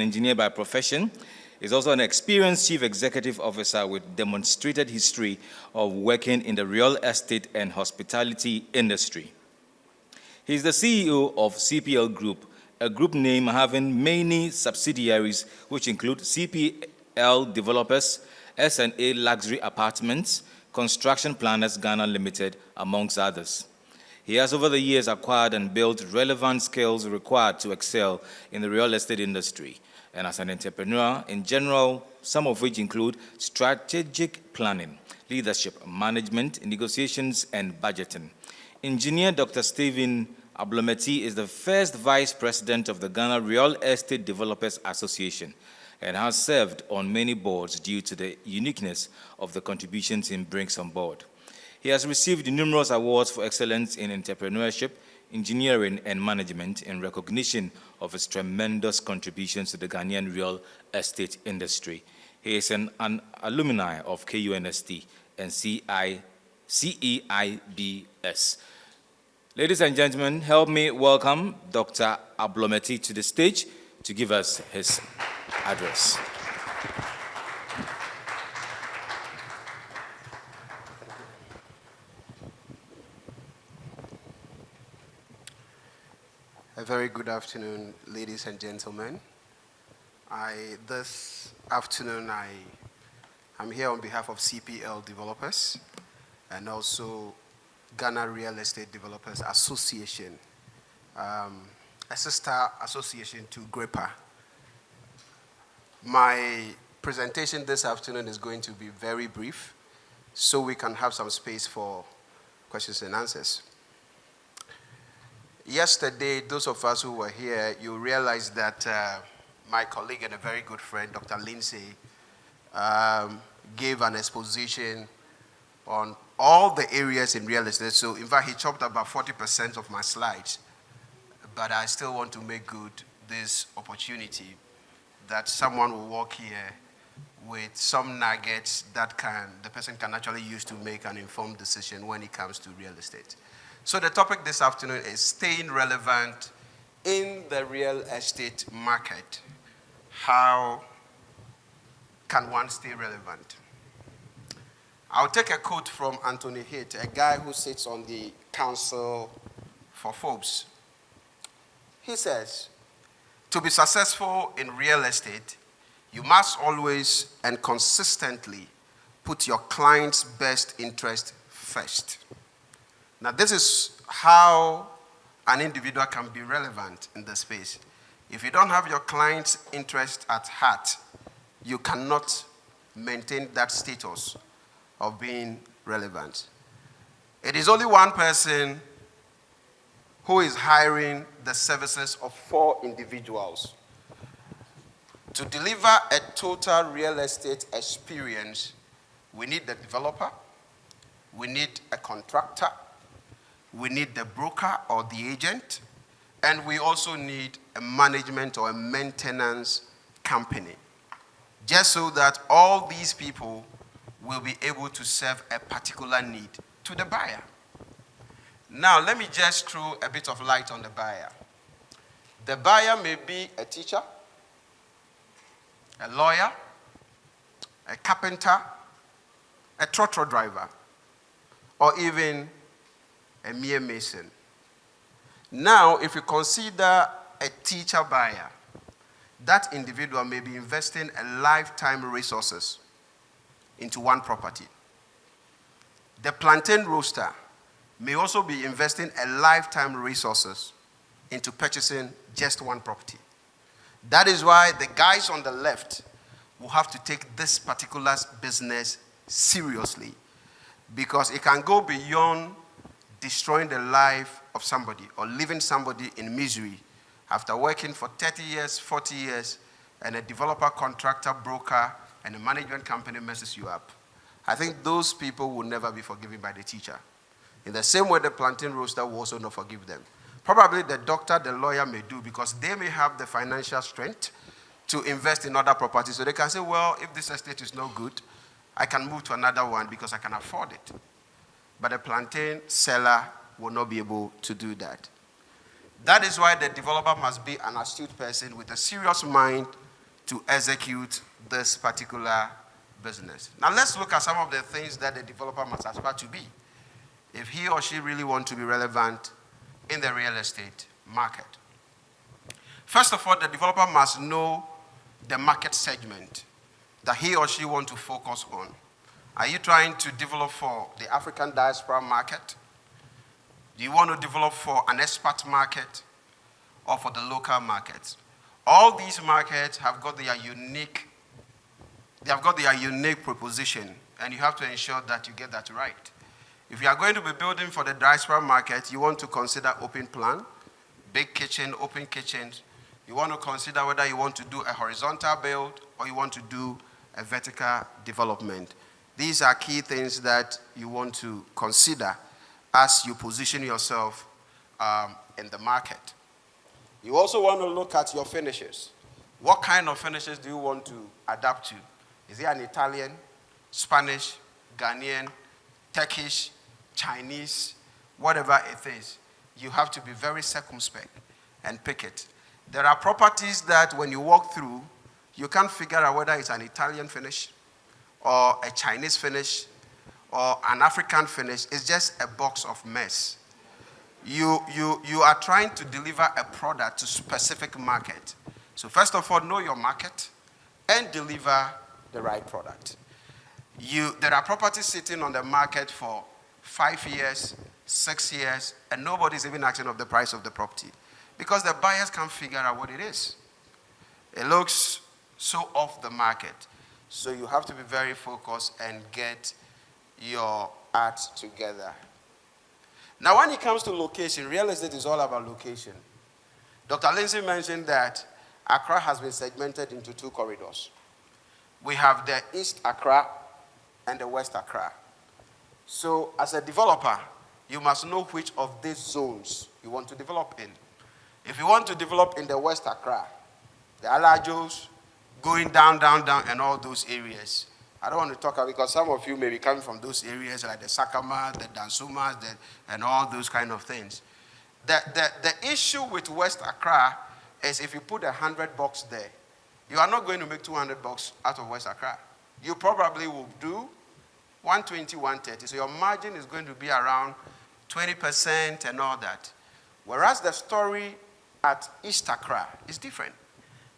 engineer by profession. He's also an experienced chief executive officer with demonstrated history of working in the real estate and hospitality industry. He's the CEO of CPL Group, a group name having many subsidiaries, which include CPL Developers, S&A Luxury Apartments, Construction Planners Ghana Limited, amongst others. He has over the years acquired and built relevant skills required to excel in the real estate industry and as an entrepreneur in general, some of which include strategic planning, leadership, management, negotiations, and budgeting. Engineer Dr. Stephen Ablometi is the first vice president of the Ghana Real Estate Developers Association and has served on many boards due to the uniqueness of the contributions he brings on board. He has received numerous awards for excellence in entrepreneurship, engineering, and management in recognition of his tremendous contributions to the Ghanaian real estate industry. He is an alumni of KUNST and CEIBS. Ladies and gentlemen, help me welcome Dr. Ablometi to the stage to give us his address. A very good afternoon, ladies and gentlemen. This afternoon, I'm here on behalf of CPL Developers and also Ghana Real Estate Developers Association, a sister association to GREPA. My presentation this afternoon is going to be very brief, so we can have some space for questions and answers. Yesterday, those of us who were here, you realized that my colleague and a very good friend, Dr. Lindsay, gave an exposition on all the areas in real estate. So, in fact, he chopped about 40% of my slides. But I still want to make good this opportunity that someone will walk here with some nuggets that the person can actually use to make an informed decision when it comes to real estate. So the topic this afternoon is staying relevant in the real estate market. How can one stay relevant? I'll take a quote from Anthony Heath, a guy who sits on the council for Forbes. He says, to be successful in real estate, you must always and consistently put your client's best interest first. Now, this is how an individual can be relevant in the space. If you don't have your client's interest at heart, you cannot maintain that status of being relevant. It is only one person who is hiring the services of 4 individuals. To deliver a total real estate experience, we need the developer, we need a contractor, we need the broker or the agent, and we also need a management or a maintenance company, just so that all these people will be able to serve a particular need to the buyer. Now, let me just throw a bit of light on the buyer. The buyer may be a teacher, a lawyer, a carpenter, a trotro driver, or even a mere mason. Now, if you consider a teacher buyer, that individual may be investing a lifetime resources into one property. The plantain roaster may also be investing a lifetime resources into purchasing just one property. That is why the guys on the left will have to take this particular business seriously, because it can go beyond destroying the life of somebody or leaving somebody in misery after working for 30 years, 40 years, and a developer, contractor, broker, and a management company messes you up. I think those people will never be forgiven by the teacher. In the same way, the plantain roaster will also not forgive them. Probably the doctor, the lawyer may do, because they may have the financial strength to invest in other properties. So they can say, well, if this estate is no good, I can move to another one because I can afford it. But the plantain seller will not be able to do that. That is why the developer must be an astute person with a serious mind to execute this particular business. Now let's look at some of the things that the developer must aspire to be if he or she really wants to be relevant in the real estate market. First of all, the developer must know the market segment that he or she wants to focus on. Are you trying to develop for the African diaspora market? Do you want to develop for an expat market or for the local markets? All these markets have got their unique proposition, and you have to ensure that you get that right. If you are going to be building for the diaspora market, you want to consider open plan, big kitchen, open kitchens. You want to consider whether you want to do a horizontal build or you want to do a vertical development. These are key things that you want to consider as you position yourself in the market. You also want to look at your finishes. What kind of finishes do you want to adapt to? Is it an Italian, Spanish, Ghanaian, Turkish, Chinese, whatever it is? You have to be very circumspect and pick it. There are properties that when you walk through, you can't figure out whether it's an Italian finish or a Chinese finish or an African finish. It's just a box of mess. You are trying to deliver a product to specific market. So first of all, know your market and deliver the right product. There are properties sitting on the market for 5 years, 6 years, and nobody's even asking of the price of the property because the buyers can't figure out what it is. It looks so off the market. So you have to be very focused and get your act together. Now, when it comes to location, real estate is all about location. Dr. Lindsay mentioned that Accra has been segmented into 2 corridors. We have the East Accra and the West Accra. So, as a developer, you must know which of these zones you want to develop in. If you want to develop in the West Accra, the Alajos, going down, and all those areas. I don't want to talk about because some of you may be coming from those areas like the Sakama, the Dansumas, and all those kind of things. The issue with West Accra is if you put $100 there, you are not going to make $200 out of West Accra. You probably will do 120, 130. So your margin is going to be around 20% and all that. Whereas the story at East Accra is different.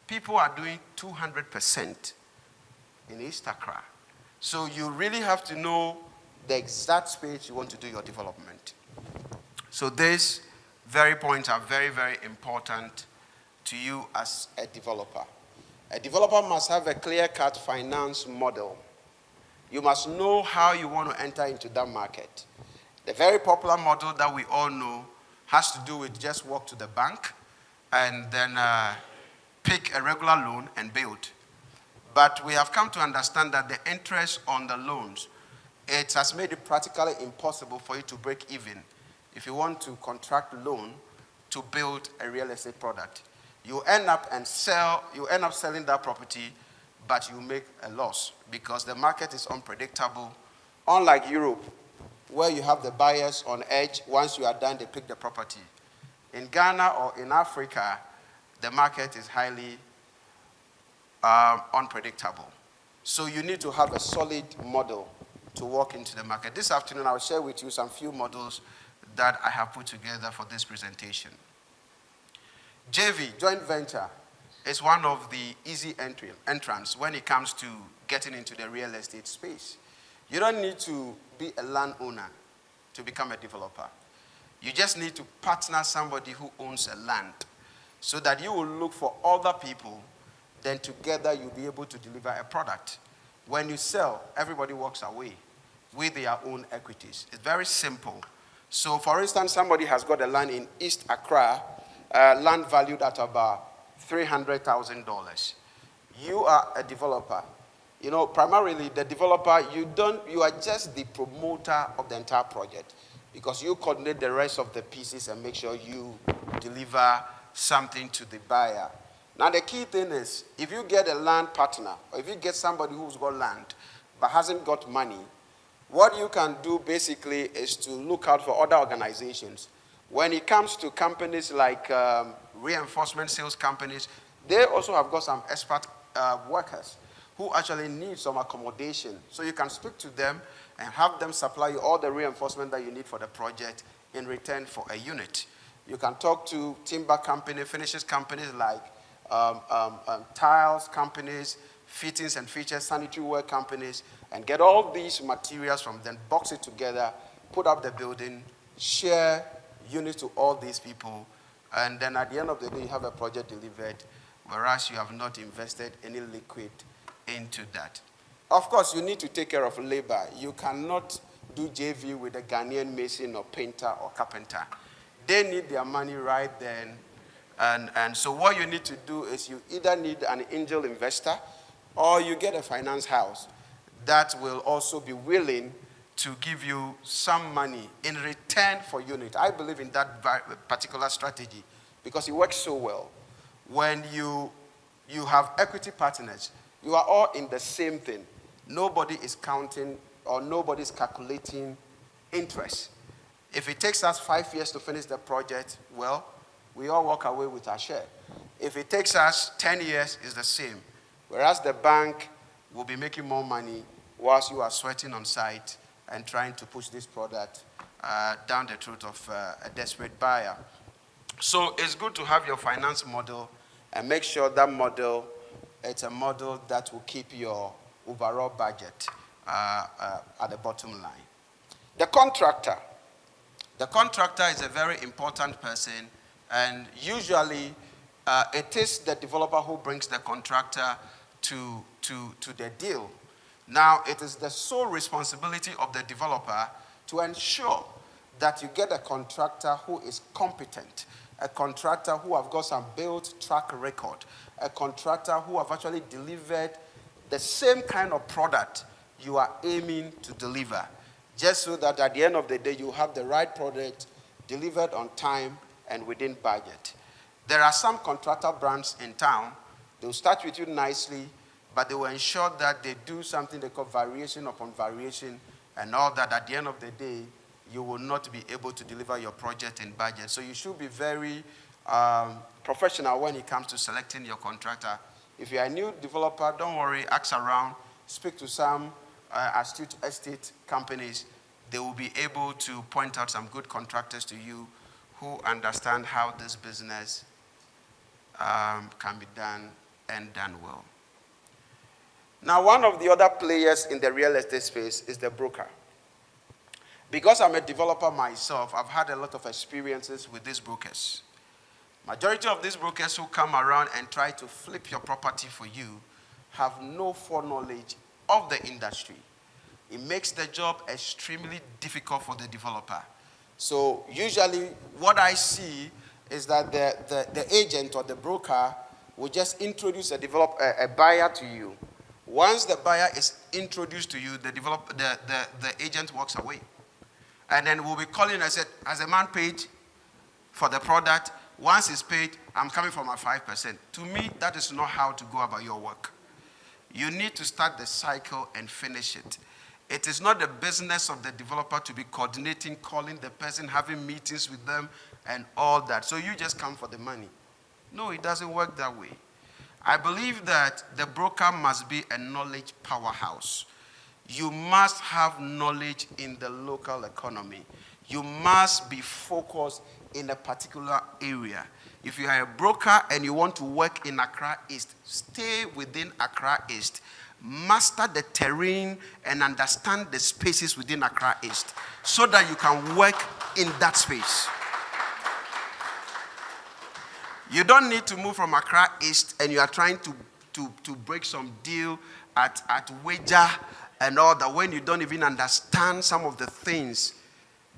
People are doing 200% in East Accra. So you really have to know the exact space you want to do your development. So these very points are very, very important to you as a developer. A developer must have a clear-cut finance model. You must know how you want to enter into that market. The very popular model that we all know has to do with just walk to the bank and then pick a regular loan and build. But we have come to understand that the interest on the loans, it has made it practically impossible for you to break even if you want to contract loan to build a real estate product. You end up selling that property, but you make a loss because the market is unpredictable. Unlike Europe, where you have the buyers on edge, once you are done, they pick the property. In Ghana or in Africa, the market is highly unpredictable. So you need to have a solid model to walk into the market. This afternoon, I will share with you some few models that I have put together for this presentation. JV, joint venture, is one of the easy entrance when it comes to getting into the real estate space. You don't need to be a landowner to become a developer. You just need to partner somebody who owns a land so that you will look for other people, then together you'll be able to deliver a product. When you sell, everybody walks away with their own equities. It's very simple. So for instance, somebody has got a land in East Accra, land valued at about $300,000. You are a developer. You know, primarily the developer, you are just the promoter of the entire project because you coordinate the rest of the pieces and make sure you deliver something to the buyer. Now the key thing is, if you get a land partner, or if you get somebody who's got land but hasn't got money, what you can do basically is to look out for other organizations. When it comes to companies like reinforcement sales companies, they also have got some expert workers who actually need some accommodation. So you can speak to them and have them supply you all the reinforcement that you need for the project in return for a unit. You can talk to timber company, finishes companies like tiles companies, fittings and features, sanitary ware companies, and get all these materials from them, box it together, put up the building, share units to all these people, and then at the end of the day, you have a project delivered, whereas you have not invested any liquid into that. Of course, you need to take care of labor. You cannot do JV with a Ghanaian mason or painter or carpenter. They need their money right then. And so what you need to do is you either need an angel investor or you get a finance house that will also be willing to give you some money in return for unit. I believe in that particular strategy because it works so well. When you have equity partners, you are all in the same thing. Nobody is counting or nobody is calculating interest. If it takes us 5 years to finish the project, well, we all walk away with our share. If it takes us 10 years, it's the same. Whereas the bank will be making more money whilst you are sweating on site and trying to push this product down the throat of a desperate buyer. So it's good to have your finance model and make sure that model, it's a model that will keep your overall budget at the bottom line. The contractor. The contractor is a very important person, and usually it is the developer who brings the contractor to the deal. Now, it is the sole responsibility of the developer to ensure that you get a contractor who is competent, a contractor who have got some built track record, a contractor who have actually delivered the same kind of product you are aiming to deliver, just so that at the end of the day, you have the right product delivered on time and within budget. There are some contractor brands in town. They'll start with you nicely, but they will ensure that they do something they call variation upon variation and all that. At the end of the day, you will not be able to deliver your project in budget. So you should be very professional when it comes to selecting your contractor. If you're a new developer, don't worry, ask around, speak to some astute estate companies. They will be able to point out some good contractors to you who understand how this business can be done and done well. Now, one of the other players in the real estate space is the broker. Because I'm a developer myself, I've had a lot of experiences with these brokers. Majority of these brokers who come around and try to flip your property for you have no foreknowledge of the industry. It makes the job extremely difficult for the developer. So usually what I see is that the agent or the broker will just introduce a buyer to you. Once the buyer is introduced to you, the agent walks away. And then we'll be calling and say, has a man paid for the product? Once he's paid, I'm coming for my 5%. To me, that is not how to go about your work. You need to start the cycle and finish it. It is not the business of the developer to be coordinating, calling the person, having meetings with them, and all that. So you just come for the money. No, it doesn't work that way. I believe that the broker must be a knowledge powerhouse. You must have knowledge in the local economy. You must be focused in a particular area. If you are a broker and you want to work in Accra East, stay within Accra East. Master the terrain and understand the spaces within Accra East so that you can work in that space. You don't need to move from Accra East and you are trying to break some deal at Wager and all that when you don't even understand some of the things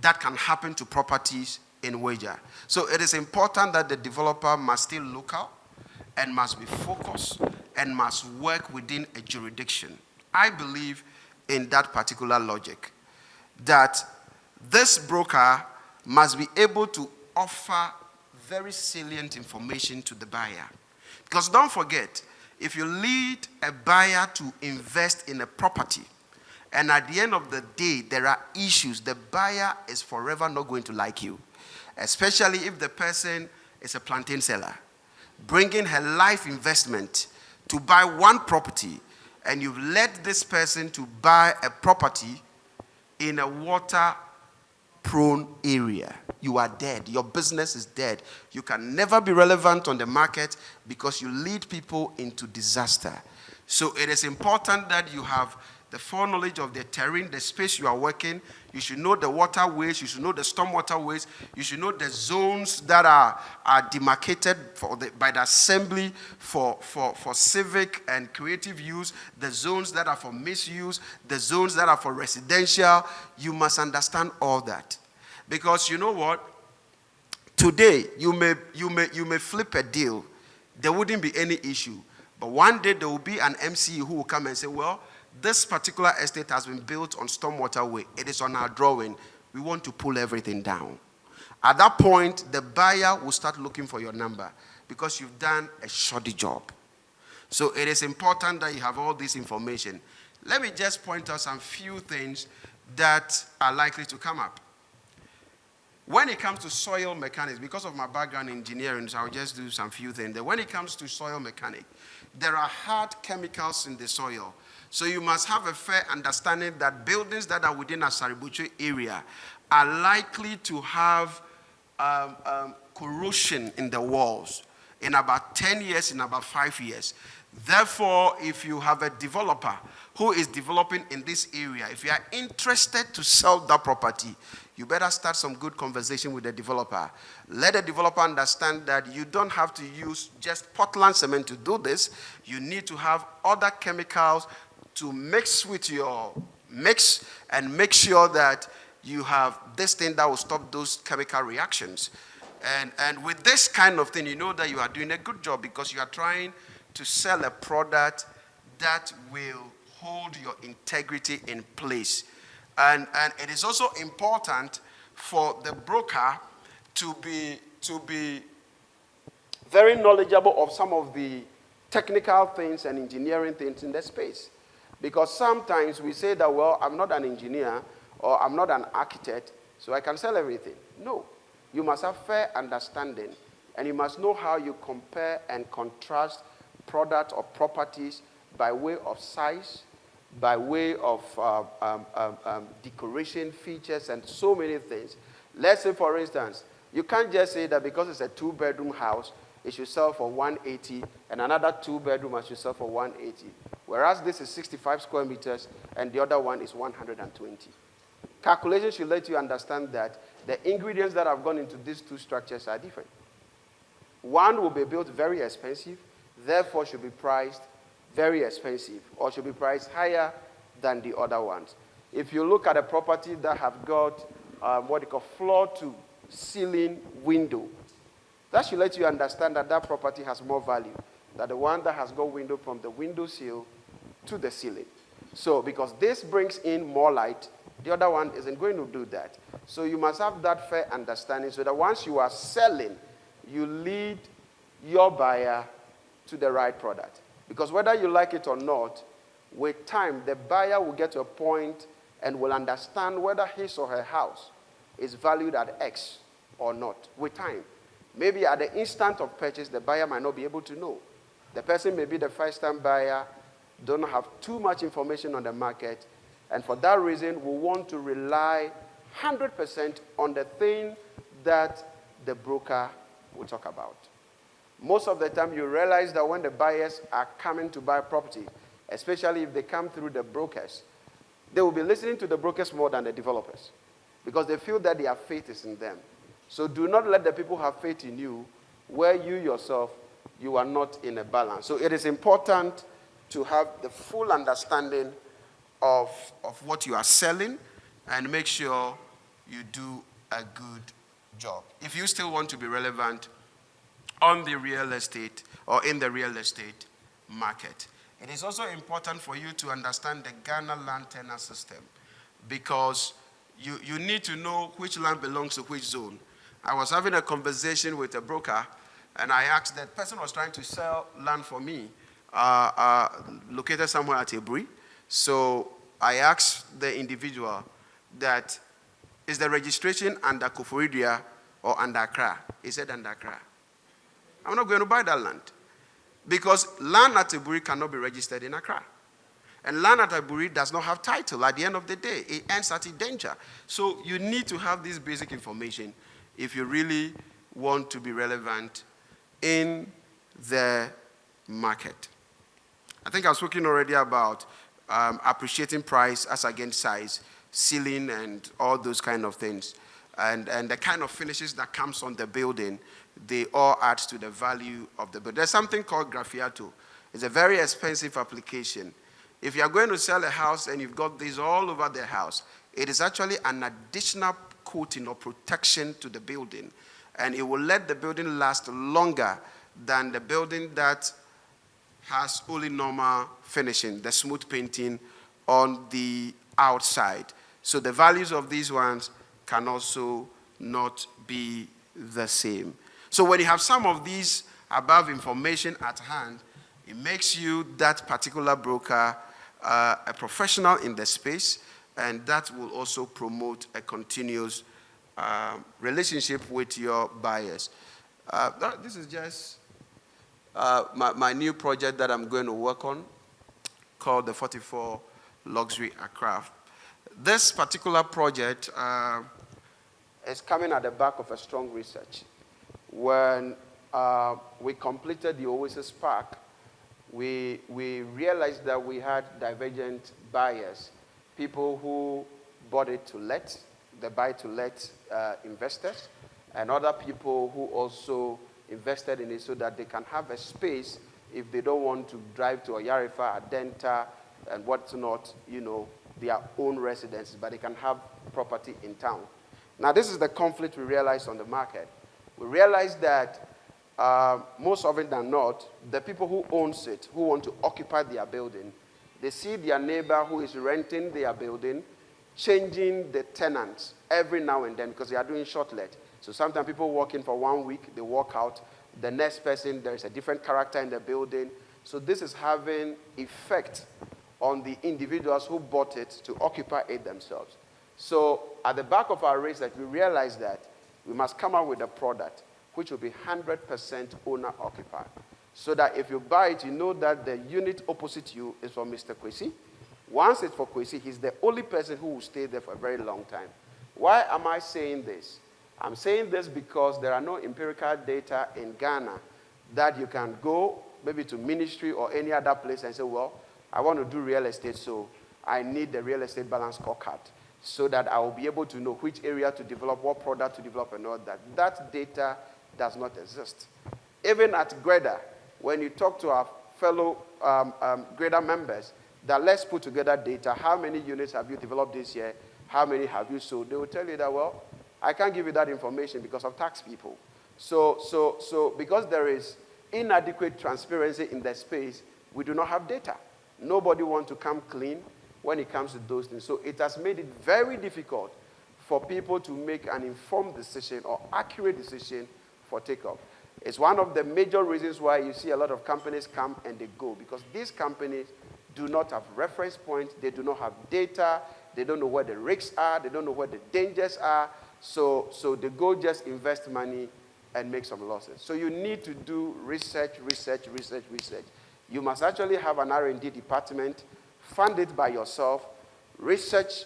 that can happen to properties in Wager. So it is important that the developer must stay local and must be focused and must work within a jurisdiction. I believe in that particular logic, that this broker must be able to offer very salient information to the buyer. Because don't forget, if you lead a buyer to invest in a property, and at the end of the day, there are issues, the buyer is forever not going to like you, especially if the person is a plantain seller, bringing her life investment to buy one property, and you've led this person to buy a property in a water-prone area, you are dead. Your business is dead. You can never be relevant on the market because you lead people into disaster. So it is important that you have the foreknowledge of the terrain, the space you are working. You should know the waterways. You should know the storm waterways. You should know the zones that are demarcated by the assembly for civic and creative use, the zones that are for misuse, the zones that are for residential. You must understand all that. Because you know what? Today, you may flip a deal. There wouldn't be any issue. But one day, there will be an MCE who will come and say, well, this particular estate has been built on Stormwater Way. It is on our drawing. We want to pull everything down. At that point, the buyer will start looking for your number because you've done a shoddy job. So it is important that you have all this information. Let me just point out some few things that are likely to come up. When it comes to soil mechanics, because of my background in engineering, so I'll just do some few things. When it comes to soil mechanics, there are hard chemicals in the soil. So you must have a fair understanding that buildings that are within a Asari-Botwe area are likely to have corrosion in the walls in about 10 years, in about 5 years. Therefore, if you have a developer who is developing in this area, if you are interested to sell that property, you better start some good conversation with the developer. Let the developer understand that you don't have to use just Portland cement to do this. You need to have other chemicals to mix with your mix and make sure that you have this thing that will stop those chemical reactions. And with this kind of thing, you know that you are doing a good job because you are trying to sell a product that will hold your integrity in place. And it is also important for the broker to be very knowledgeable of some of the technical things and engineering things in the space. Because sometimes we say that, well, I'm not an engineer or I'm not an architect, so I can sell everything. No. You must have fair understanding, and you must know how you compare and contrast product or properties by way of size, by way of decoration features, and so many things. Let's say, for instance, you can't just say that because it's a 2-bedroom house, it should sell for 180, and another 2-bedroom should sell for 180. Whereas this is 65 square meters, and the other one is 120. Calculation should let you understand that the ingredients that have gone into these two structures are different. One will be built very expensive, therefore should be priced very expensive, or should be priced higher than the other ones. If you look at a property that have got what they call floor-to-ceiling window, that should let you understand that that property has more value than the one that has got window from the window sill to the ceiling. So because this brings in more light, the other one isn't going to do that. So you must have that fair understanding so that once you are selling, you lead your buyer to the right product. Because whether you like it or not, with time, the buyer will get to a point and will understand whether his or her house is valued at X or not with time. Maybe at the instant of purchase, the buyer might not be able to know. The person may be the first-time buyer, don't have too much information on the market, and for that reason, we want to rely 100% on the thing that the broker will talk about. Most of the time, you realize that when the buyers are coming to buy property, especially if they come through the brokers, they will be listening to the brokers more than the developers because they feel that their faith is in them. So do not let the people have faith in you where you yourself, you are not in a balance. So it is important to have the full understanding of what you are selling and make sure you do a good job. If you still want to be relevant on the real estate or in the real estate market, it is also important for you to understand the Ghana land tenure system because you need to know which land belongs to which zone. I was having a conversation with a broker and I asked that person was trying to sell land for me located somewhere at Ebri. So I asked the individual that, is the registration under Koforidua or under Accra? He said under Accra. I'm not going to buy that land. Because land at Tilbury cannot be registered in Accra. And land at Tilbury does not have title. At the end of the day, it ends at a danger. So you need to have this basic information if you really want to be relevant in the market. I think I've spoken already about appreciating price as against size, ceiling, and all those kind of things. And the kind of finishes that comes on the building, they all add to the value of the building. There's something called graffiato. It's a very expensive application. If you are going to sell a house and you've got this all over the house, it is actually an additional coating or protection to the building. And it will let the building last longer than the building that has only normal finishing, the smooth painting on the outside. So the values of these ones can also not be the same. So when you have some of these above information at hand, it makes you that particular broker a professional in the space, and that will also promote a continuous relationship with your buyers. This is just my new project that I'm going to work on, called the 44 Luxury Accra. This particular project is coming at the back of a strong research. When we completed the Oasis Park, we realized that we had divergent buyers, people who bought it to let, the buy-to-let investors, and other people who also invested in it so that they can have a space if they don't want to drive to Oyarifa, Adenta, and what's not, their own residences, but they can have property in town. Now, this is the conflict we realized on the market. We realized that most often than not, the people who owns it, who want to occupy their building, they see their neighbor who is renting their building changing the tenants every now and then because they are doing short let. So sometimes people walk in for 1 week, they walk out. The next person, there is a different character in the building. So this is having effect on the individuals who bought it to occupy it themselves. So at the back of our research, we realized that we must come up with a product which will be 100% owner-occupied. So that if you buy it, you know that the unit opposite you is for Mr. Kwesi. Once it's for Kwesi, he's the only person who will stay there for a very long time. Why am I saying this? I'm saying this because there are no empirical data in Ghana that you can go maybe to ministry or any other place and say, well, I want to do real estate, so I need the real estate balance scorecard so that I will be able to know which area to develop, what product to develop, and all that. That data does not exist. Even at GREDA, when you talk to our fellow GREDA members, that let's put together data, how many units have you developed this year, how many have you sold, they will tell you that, well, I can't give you that information because of tax people. So because there is inadequate transparency in the space, we do not have data. Nobody wants to come clean when it comes to those things. So it has made it very difficult for people to make an informed decision or accurate decision for takeoff. It's one of the major reasons why you see a lot of companies come and they go, because these companies do not have reference points, they do not have data, they don't know where the risks are, they don't know where the dangers are, so they go just invest money and make some losses. So you need to do research. You must actually have an R&D department, fund it by yourself, research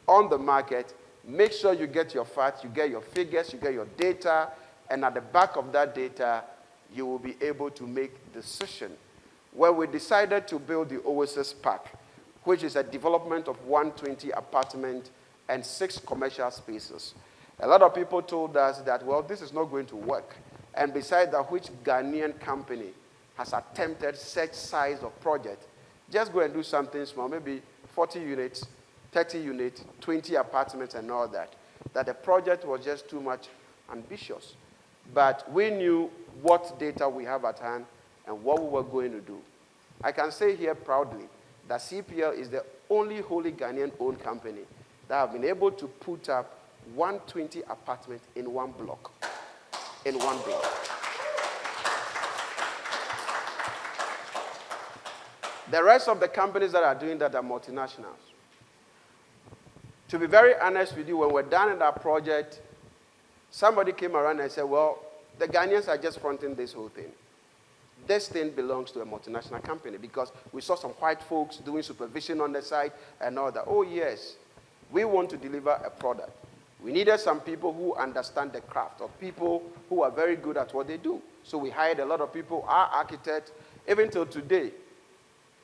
on the market, make sure you get your facts, you get your figures, you get your data, and at the back of that data, you will be able to make decision. When we decided to build the Oasis Park, which is a development of 120 apartments and 6 commercial spaces, a lot of people told us that, well, this is not going to work. And besides that, which Ghanaian company has attempted such size of project? Just go and do something small, maybe 40 units, 30 units, 20 apartments and all that. That the project was just too much ambitious. But we knew what data we have at hand and what we were going to do. I can say here proudly that CPL is the only wholly Ghanaian-owned company that have been able to put up 120 apartments in one block, in one day. The rest of the companies that are doing that are multinationals. To be very honest with you, when we're done in that project, somebody came around and said, well, the Ghanaians are just fronting this whole thing. this thing belongs to a multinational company, because we saw some white folks doing supervision on the site and all that. Oh, yes, we want to deliver a product. We needed some people who understand the craft, or people who are very good at what they do. So we hired a lot of people, our architects, even till today.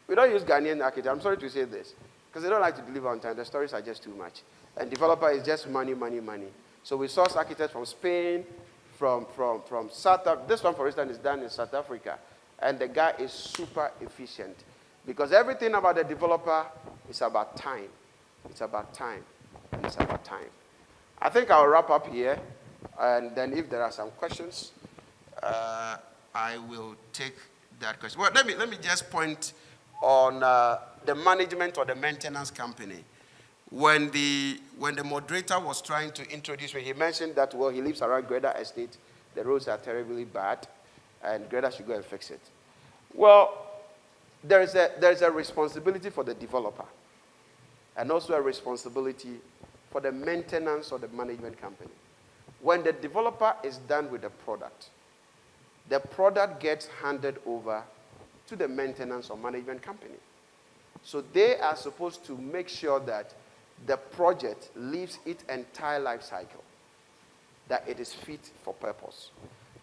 We don't use Ghanaian architects. I'm sorry to say this, because they don't like to deliver on time. The stories are just too much. And developer is just money, money, money. So we source architects from Spain, from South Africa. This one, for instance, is done in South Africa. And the guy is super efficient, because everything about the developer is about time. It's about time. And it's about time. I think I'll wrap up here. And then if there are some questions, I will take that question. Well, let me just point on the management or the maintenance company. When the moderator was trying to introduce me, he mentioned that, well, he lives around Greda Estate. The roads are terribly bad, and Greda should go and fix it. Well, there's a responsibility for the developer, and also a responsibility for the maintenance or the management company. When the developer is done with the product gets handed over to the maintenance or management company. So they are supposed to make sure that the project lives its entire life cycle, that it is fit for purpose.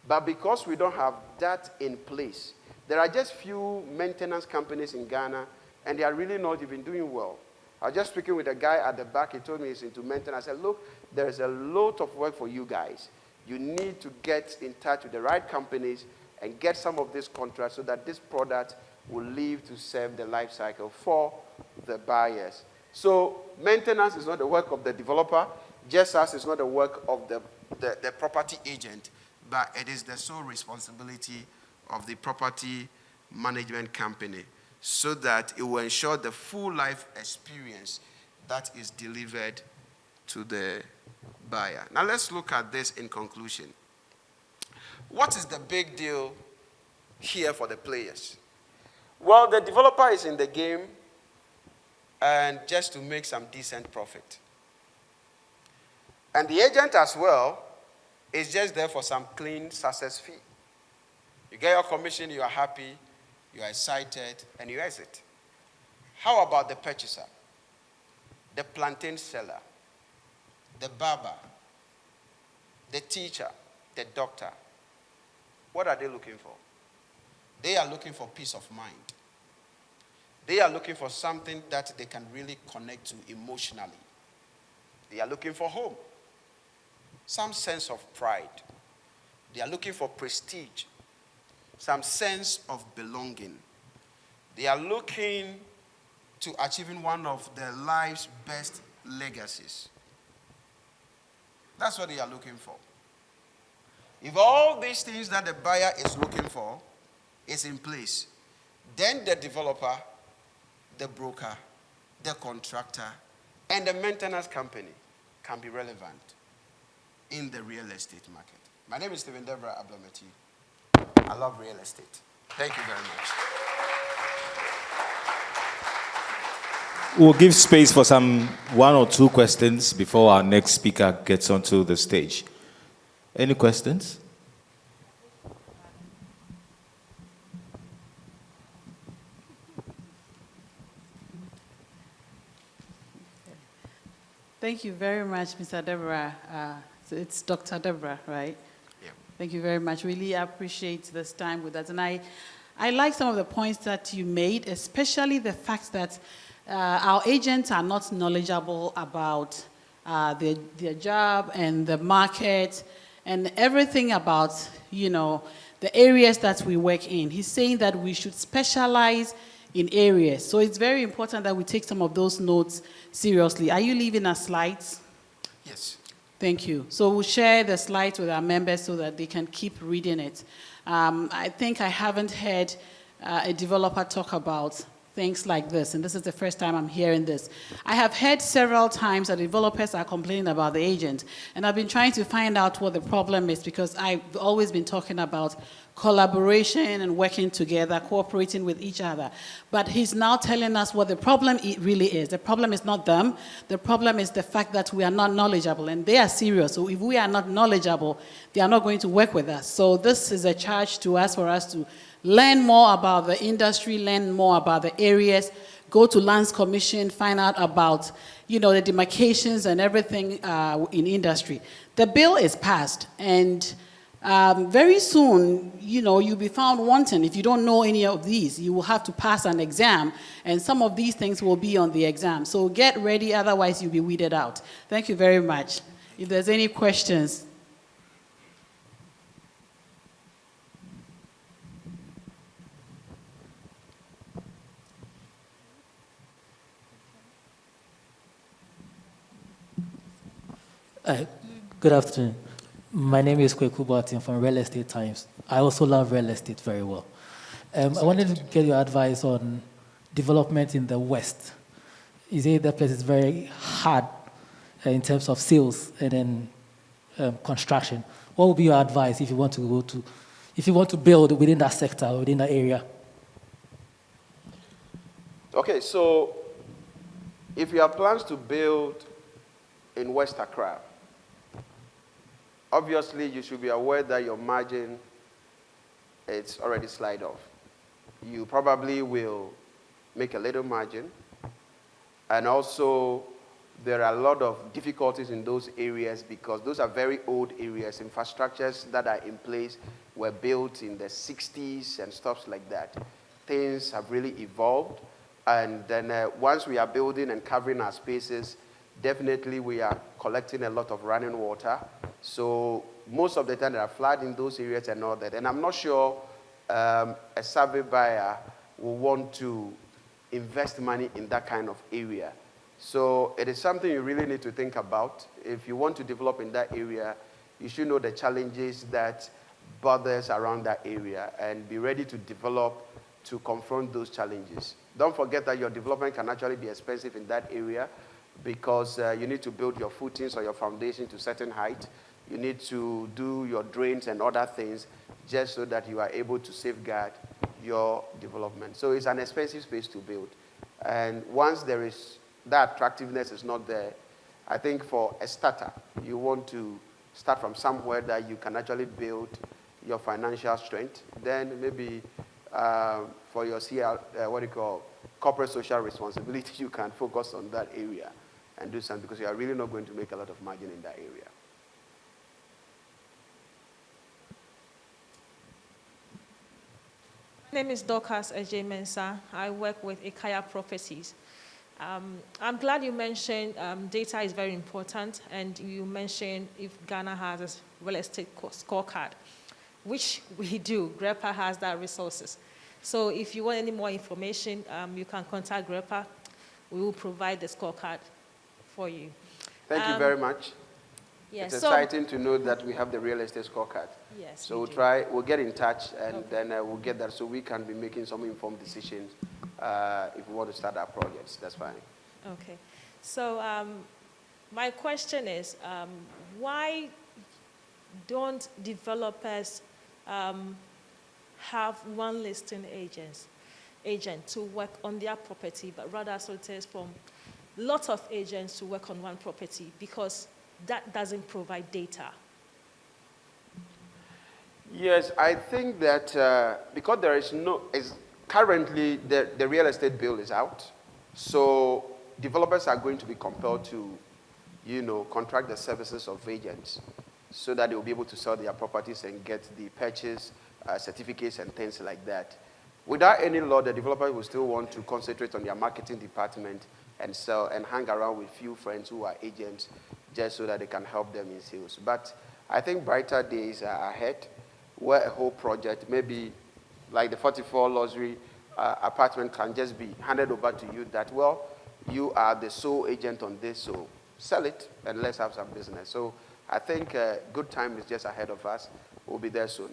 But because we don't have that in place, there are just few maintenance companies in Ghana, and they are really not even doing well. I was just speaking with a guy at the back. He told me he's into maintenance. I said, look, there's a lot of work for you guys. You need to get in touch with the right companies and get some of these contracts so that this product will live to serve the life cycle for the buyers. So maintenance is not the work of the developer, just as it's not the work of the property agent, but it is the sole responsibility of the property management company, so that it will ensure the full life experience that is delivered to the buyer. Now let's look at this in conclusion. What is the big deal here for the players? Well, the developer is in the game and just to make some decent profit. And the agent as well is just there for some clean success fee. You get your commission, you are happy, you are excited, and you exit. How about the purchaser, the plantain seller, the barber, the teacher, the doctor? What are they looking for? They are looking for peace of mind. They are looking for something that they can really connect to emotionally. They are looking for home, some sense of pride. They are looking for prestige, some sense of belonging. They are looking to achieving one of their life's best legacies. That's what they are looking for. If all these things that the buyer is looking for is in place, then the developer, the broker, the contractor, and the maintenance company can be relevant in the real estate market. My name is Stephen Deborah Ablameti. I love real estate. Thank you very much. We'll give space for some one or two questions before our next speaker gets onto the stage. Any questions? Thank you very much, Mr. Deborah. So it's Dr. Deborah, right? Yeah. Thank you very much. Really appreciate this time with us. And I like some of the points that you made, especially the fact that our agents are not knowledgeable about their job and the market and everything about, the areas that we work in. He's saying that we should specialize in areas. So it's very important that we take some of those notes seriously. Are you leaving us slides? Yes. Thank you. So we'll share the slides with our members so that they can keep reading it. I think I haven't heard a developer talk about things like this, and this is the first time I'm hearing this. I have heard several times that developers are complaining about the agent, and I've been trying to find out what the problem is, because I've always been talking about collaboration and working together, cooperating with each other. But he's now telling us what the problem really is. The problem is not them. The problem is the fact that we are not knowledgeable, and they are serious. So if we are not knowledgeable, they are not going to work with us. So this is a charge to us for us to learn more about the industry, learn more about the areas, go to Lands Commission, find out about, the demarcations and everything in industry. The bill is passed, and very soon, you'll be found wanting. If you don't know any of these, you will have to pass an exam, and some of these things will be on the exam. So get ready, otherwise you'll be weeded out. Thank you very much. If there's any questions. Good afternoon. My name is Kweku Boatin from Real Estate Times. I also love real estate very well. I wanted to get your advice on development in the West. You say that place is very hard in terms of sales and then construction. What would be your advice if you want to build within that sector, within that area? Okay, so if you have plans to build in West Accra, obviously you should be aware that your margin it's already slide off. You probably will make a little margin, and also there are a lot of difficulties in those areas because those are very old areas. Infrastructures that are in place were built in the 60s and stuff like that. Things have really evolved, and then once we are building and covering our spaces, definitely we are collecting a lot of running water. So most of the time there are floods in those areas and all that. And I'm not sure a survey buyer will want to invest money in that kind of area. So it is something you really need to think about. If you want to develop in that area, you should know the challenges that bothers around that area and be ready to develop to confront those challenges. Don't forget that your development can actually be expensive in that area because you need to build your footings or your foundation to a certain height. You need to do your drains and other things just so that you are able to safeguard your development. So it's an expensive space to build. And once there is that attractiveness is not there, I think for a starter, you want to start from somewhere that you can actually build your financial strength. Then maybe for your corporate social responsibility, you can focus on that area and do something because you are really not going to make a lot of margin in that area. My name is Dorcas Ejay Mensah. I work with Ikaya Properties. I'm glad you mentioned data is very important, and you mentioned if Ghana has a real estate scorecard, which we do. GREPA has that resources. So if you want any more information, you can contact GREPA. We will provide the scorecard for you. Thank you very much. Yes, it's exciting to know that we have the real estate scorecard. Yes. So we'll get in touch, and then we'll get that so we can be making some informed decisions if we want to start our projects. That's fine. Okay. So my question is, why don't developers have one listing agent to work on their property, but rather solicitors from lots of agents to work on one property, because that doesn't provide data? Yes, I think that because there is currently the real estate bill is out, so developers are going to be compelled to, contract the services of agents so that they will be able to sell their properties and get the purchase certificates and things like that. Without any law, the developer will still want to concentrate on their marketing department and sell and hang around with few friends who are agents just so that they can help them in sales. But I think brighter days are ahead, where a whole project, maybe like the 44 luxury apartment, can just be handed over to you that, well, you are the sole agent on this, so sell it and let's have some business. So I think good time is just ahead of us. We'll be there soon.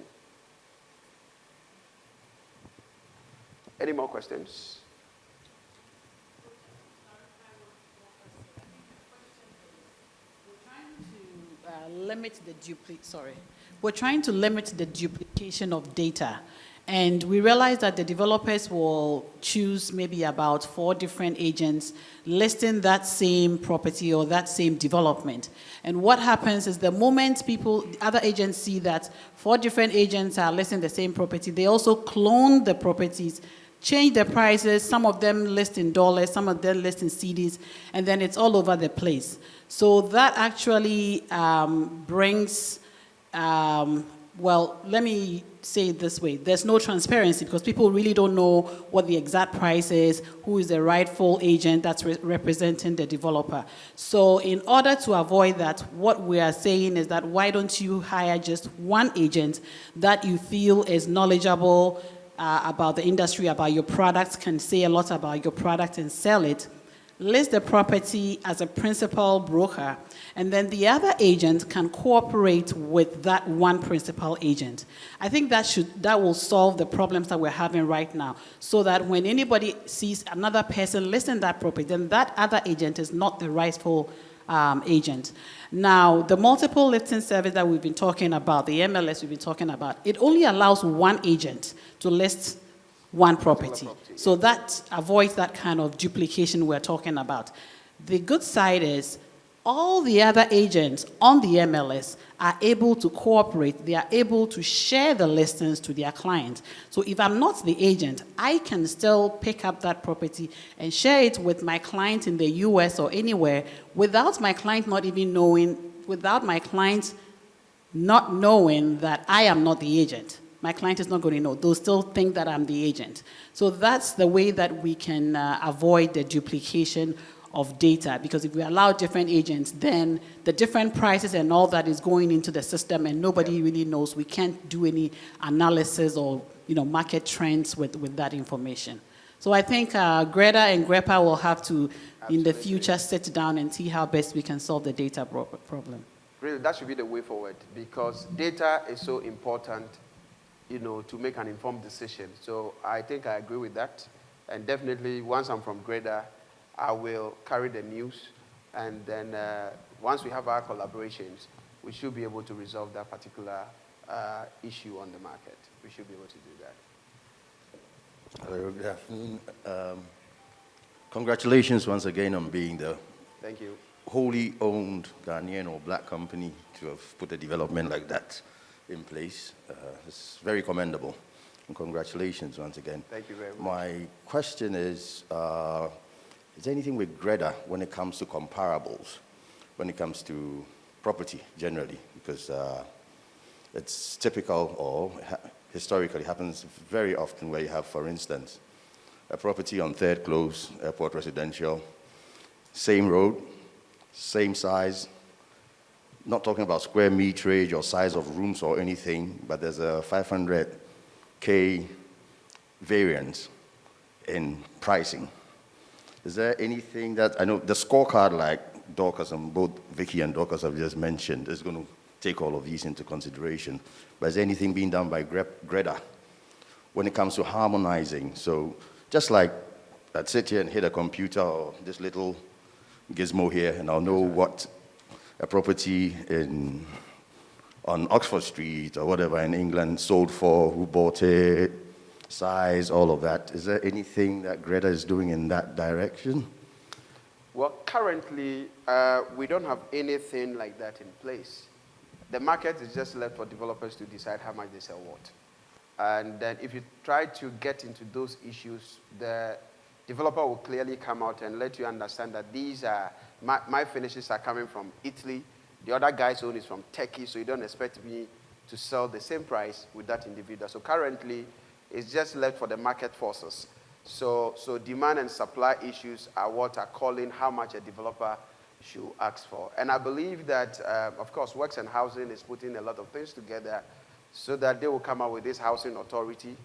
Any more questions? We're trying to limit the duplication of data. And we realized that the developers will choose maybe about 4 different agents listing that same property or that same development. And what happens is the moment other agents see that 4 different agents are listing the same property, they also clone the properties, change the prices. Some of them list in dollars, some of them list in CDs, and then it's all over the place. So that actually brings, well, let me say it this way. There's no transparency because people really don't know what the exact price is, who is the rightful agent that's representing the developer. So in order to avoid that, what we are saying is that why don't you hire just one agent that you feel is knowledgeable about the industry, about your products, can say a lot about your product and sell it, list the property as a principal broker, and then the other agent can cooperate with that one principal agent. I think that will solve the problems that we're having right now, so that when anybody sees another person listing that property, then that other agent is not the rightful agent. Now, the multiple listing service that we've been talking about, the MLS we've been talking about, it only allows one agent to list one property. So that avoids that kind of duplication we're talking about. The good side is all the other agents on the MLS are able to cooperate. They are able to share the listings to their clients. So if I'm not the agent, I can still pick up that property and share it with my client in the US or anywhere without my client not even knowing, without my client not knowing that I am not the agent. My client is not going to know. They'll still think that I'm the agent. So that's the way that we can avoid the duplication of data, because if we allow different agents, then the different prices and all that is going into the system and nobody really knows. We can't do any analysis or market trends with that information. So I think Greta and GREPA will have to, in the future, sit down and see how best we can solve the data problem. Really, that should be the way forward, because data is so important, to make an informed decision. So I think I agree with that. And definitely, once I'm from Greta, I will carry the news. And then once we have our collaborations, we should be able to resolve that particular issue on the market. We should be able to do that. Hello, good afternoon. Congratulations once again on being the Thank you. wholly owned Ghanaian or black company to have put a development like that in place. It's very commendable. And congratulations once again. Thank you very much. My question is there anything with Greta when it comes to comparables, when it comes to property generally? Because it's typical or historically happens very often where you have, for instance, a property on Third Close, Airport Residential, same road, same size, not talking about square meterage or size of rooms or anything, but there's a 500K variance in pricing. Is there anything that, I know the scorecard like Dorcas and both Vicky and Dorcas have just mentioned is going to take all of these into consideration, but is there anything being done by Greta when it comes to harmonizing? So just like I'd sit here and hit a computer or this little gizmo here and I'll know what a property on Oxford Street or whatever in England sold for, who bought it, size, all of that. Is there anything that Greta is doing in that direction? Well, currently, we don't have anything like that in place. The market is just left for developers to decide how much they sell what. And then if you try to get into those issues, the developer will clearly come out and let you understand that these are, my finishes are coming from Italy, the other guy's own is from Turkey, so you don't expect me to sell the same price with that individual. So currently, it's just left for the market forces. So demand and supply issues are what are calling how much a developer should ask for. And I believe that, of course, Works and Housing is putting a lot of things together so that they will come out with this housing authority.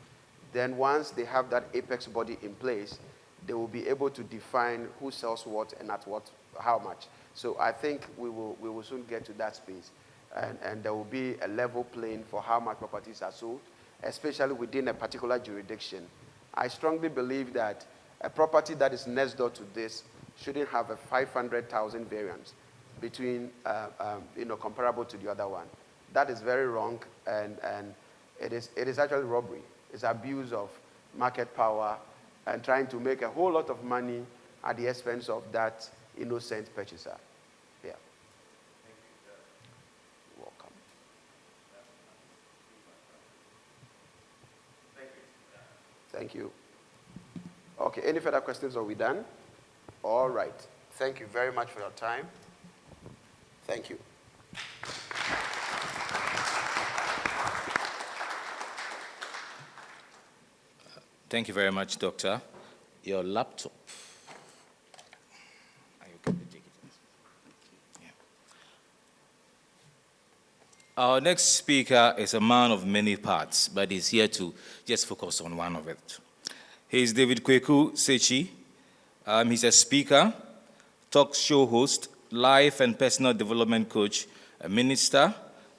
Then once they have that apex body in place, they will be able to define who sells what and at what, how much. So I think we will soon get to that space. And there will be a level playing for how much properties are sold, especially within a particular jurisdiction. I strongly believe that a property that is next door to this shouldn't have a 500,000 variance between, comparable to the other one. That is very wrong, and it is actually robbery. It's abuse of market power and trying to make a whole lot of money at the expense of that innocent purchaser. Yeah. Welcome. Thank you. Okay, any further questions? Are we done? All right. Thank you very much for your time. Thank you. Thank you very much, Doctor. Your laptop. Are you okay to take it? Yeah. Our next speaker is a man of many parts, but he's here to just focus on one of it. He is David Kweku Sechi. He's a speaker, talk show host, life and personal development coach, a minister,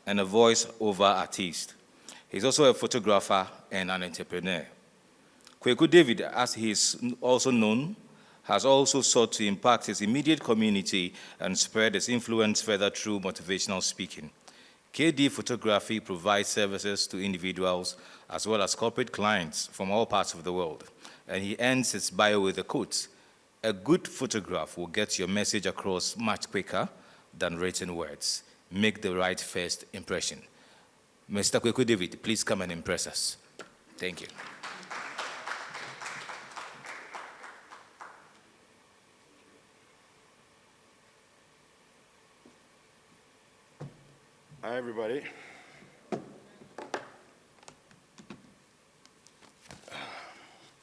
and a voice-over artist. He's also a photographer and an entrepreneur. Kweku David, as he is also known, has also sought to impact his immediate community and spread his influence further through motivational speaking. KD Photography provides services to individuals as well as corporate clients from all parts of the world. And he ends his bio with a quote, "A good photograph will get your message across much quicker than written words. Make the right first impression." Mr. Kweku David, please come and impress us. Thank you. Hi, everybody.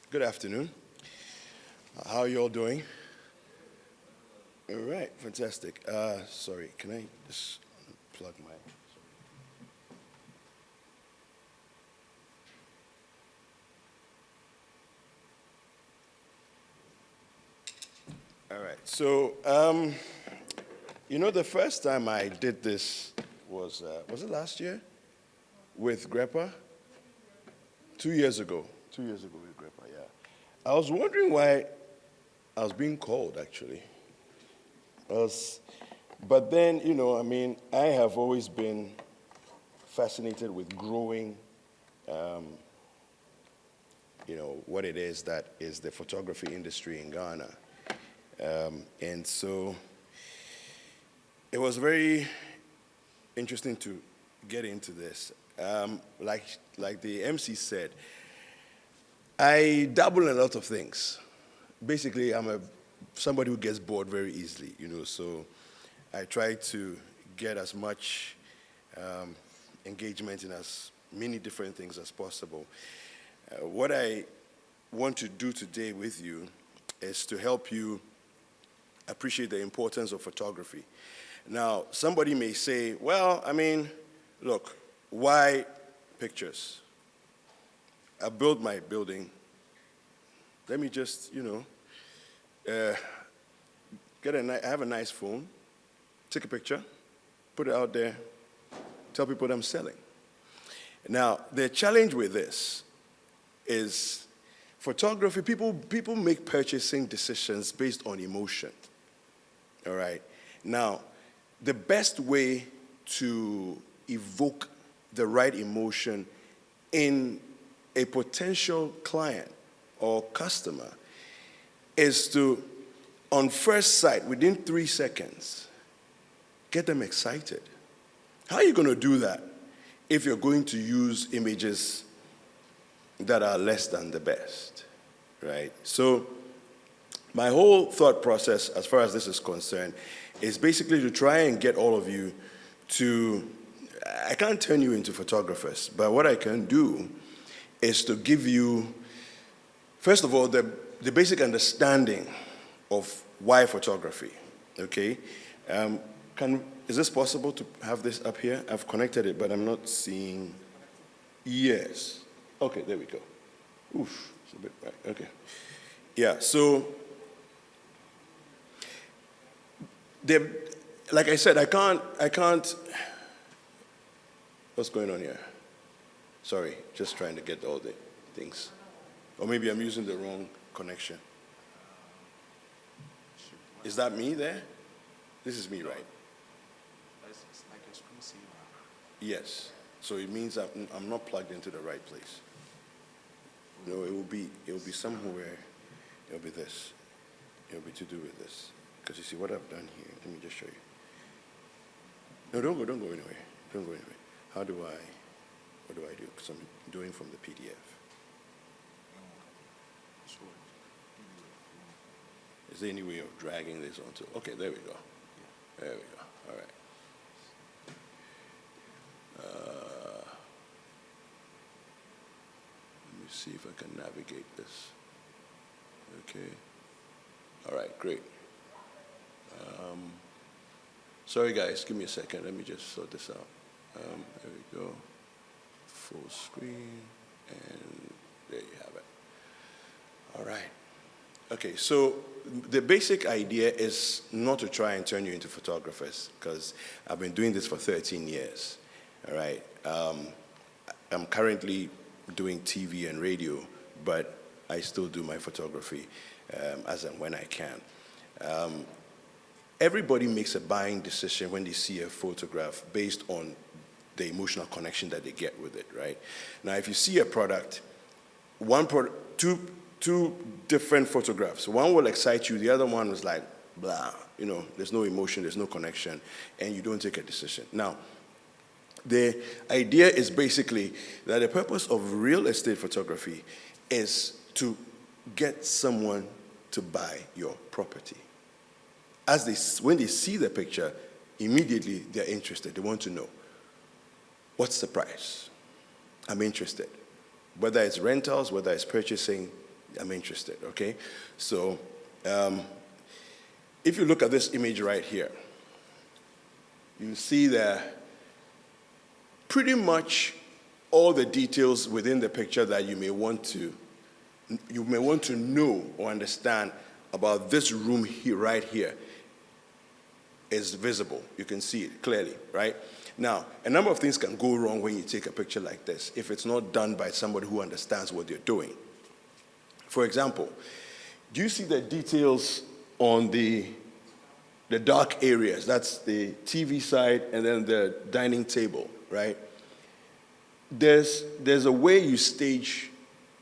Good afternoon. How are you all doing? All right, fantastic. Sorry, can I just plug my... All right, so, you know, the first time I did this was it last year with Greppa? 2 years ago. 2 years ago with Greppa, yeah. I was wondering why I was being called, actually. But then, you know, I mean, I have always been fascinated with growing, you know, what it is that is the photography industry in Ghana. And so it was very interesting to get into this. Like the MC said, I dabble in a lot of things. Basically, I'm somebody who gets bored very easily, you know, so I try to get as much engagement in as many different things as possible. What I want to do today with you is to help you appreciate the importance of photography. Now, somebody may say, well, I mean, look, why pictures? I built my building. Let me just, you know, I have a nice phone, take a picture, put it out there, tell people that I'm selling. Now, the challenge with this is photography, people make purchasing decisions based on emotion, all right? Now, the best way to evoke the right emotion in a potential client or customer is to, on first sight, within 3 seconds, get them excited. How are you going to do that if you're going to use images that are less than the best, right? So my whole thought process as far as this is concerned is basically to try and get all of you to, I can't turn you into photographers, but what I can do is to give you, first of all, the basic understanding of why photography, okay? Is this possible to have this up here? I've connected it, but I'm not seeing, yes. Okay, there we go. Oof, it's a bit right, okay. Yeah, so, like I said, I can't, what's going on here? Sorry, just trying to get all the things. Or maybe I'm using the wrong connection. Is that me there? This is me, right? It's like a screensaver. Yes. So it means I'm not plugged into the right place. No, it will be somewhere. It will be this. It will be to do with this. Because you see what I've done here. Let me just show you. No, don't go anywhere. Don't go anywhere. What do I do? Because I'm doing from the PDF. Is there any way of dragging this onto? Okay, there we go. There we go. All right. Let me see if I can navigate this. Okay. All right, great. Sorry, guys, give me a second. Let me just sort this out. There we go. Full screen, and there you have it. All right. Okay, so the basic idea is not to try and turn you into photographers, because I've been doing this for 13 years. All right. I'm currently doing TV and radio, but I still do my photography as and when I can. Everybody makes a buying decision when they see a photograph based on the emotional connection that they get with it, right? Now, if you see a product, two different photographs. One will excite you, the other one is like, blah, there's no emotion, there's no connection, and you don't take a decision. Now, the idea is basically that the purpose of real estate photography is to get someone to buy your property. When they see the picture, immediately they're interested. They want to know, what's the price? I'm interested. Whether it's rentals, whether it's purchasing, I'm interested, okay? So if you look at this image right here, you see that pretty much all the details within the picture that you may want to know or understand about this room here, right here, is visible. You can see it clearly, right? Now, a number of things can go wrong when you take a picture like this if it's not done by somebody who understands what they're doing. For example, do you see the details on the dark areas? That's the TV side and then the dining table, right? There's a way you stage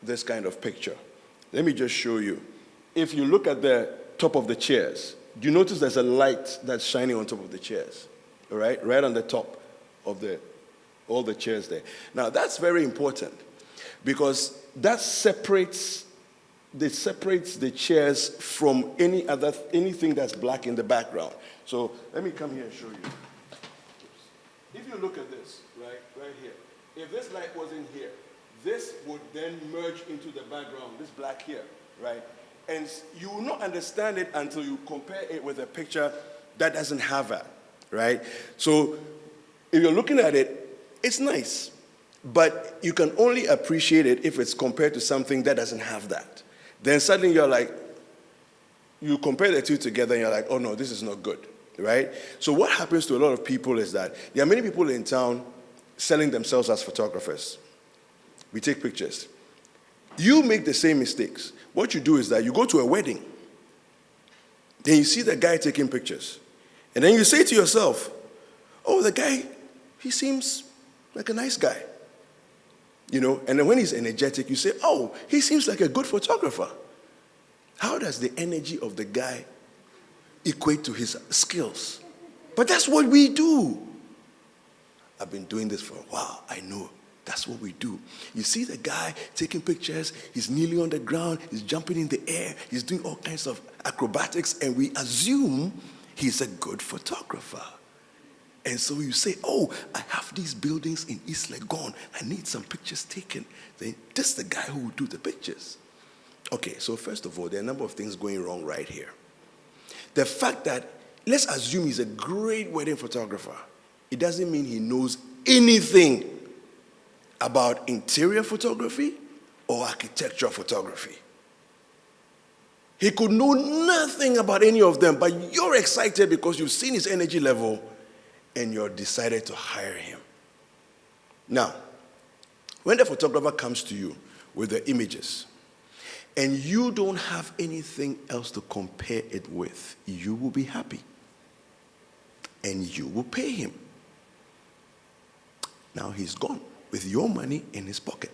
this kind of picture. Let me just show you. If you look at the top of the chairs, do you notice there's a light that's shining on top of the chairs? All right? Right on the top of all the chairs there. Now, that's very important because that separates the chairs from anything that's black in the background. So let me come here and show you. If you look at this, right here, if this light wasn't here, this would then merge into the background, this black here, right? And you will not understand it until you compare it with a picture that doesn't have that, right? So if you're looking at it, it's nice, but you can only appreciate it if it's compared to something that doesn't have that. Then suddenly you're like, you compare the two together and you're like, oh no, this is not good, right? So what happens to a lot of people is that there are many people in town selling themselves as photographers. We take pictures. You make the same mistakes. What you do is that you go to a wedding, then you see the guy taking pictures, and then you say to yourself, oh, the guy, he seems like a nice guy. And then when he's energetic, you say, oh, he seems like a good photographer. How does the energy of the guy equate to his skills? But that's what we do. I've been doing this for a while. I know. That's what we do. You see the guy taking pictures, he's kneeling on the ground, he's jumping in the air, he's doing all kinds of acrobatics, and we assume he's a good photographer. And so you say, oh, I have these buildings in East Legon, I need some pictures taken. Then this is the guy who will do the pictures. Okay, so first of all, there are a number of things going wrong right here. The fact that, let's assume he's a great wedding photographer, it doesn't mean he knows anything about interior photography or architectural photography. He could know nothing about any of them, but you're excited because you've seen his energy level and you're decided to hire him. Now, when the photographer comes to you with the images and you don't have anything else to compare it with, you will be happy and you will pay him. Now he's gone with your money in his pocket.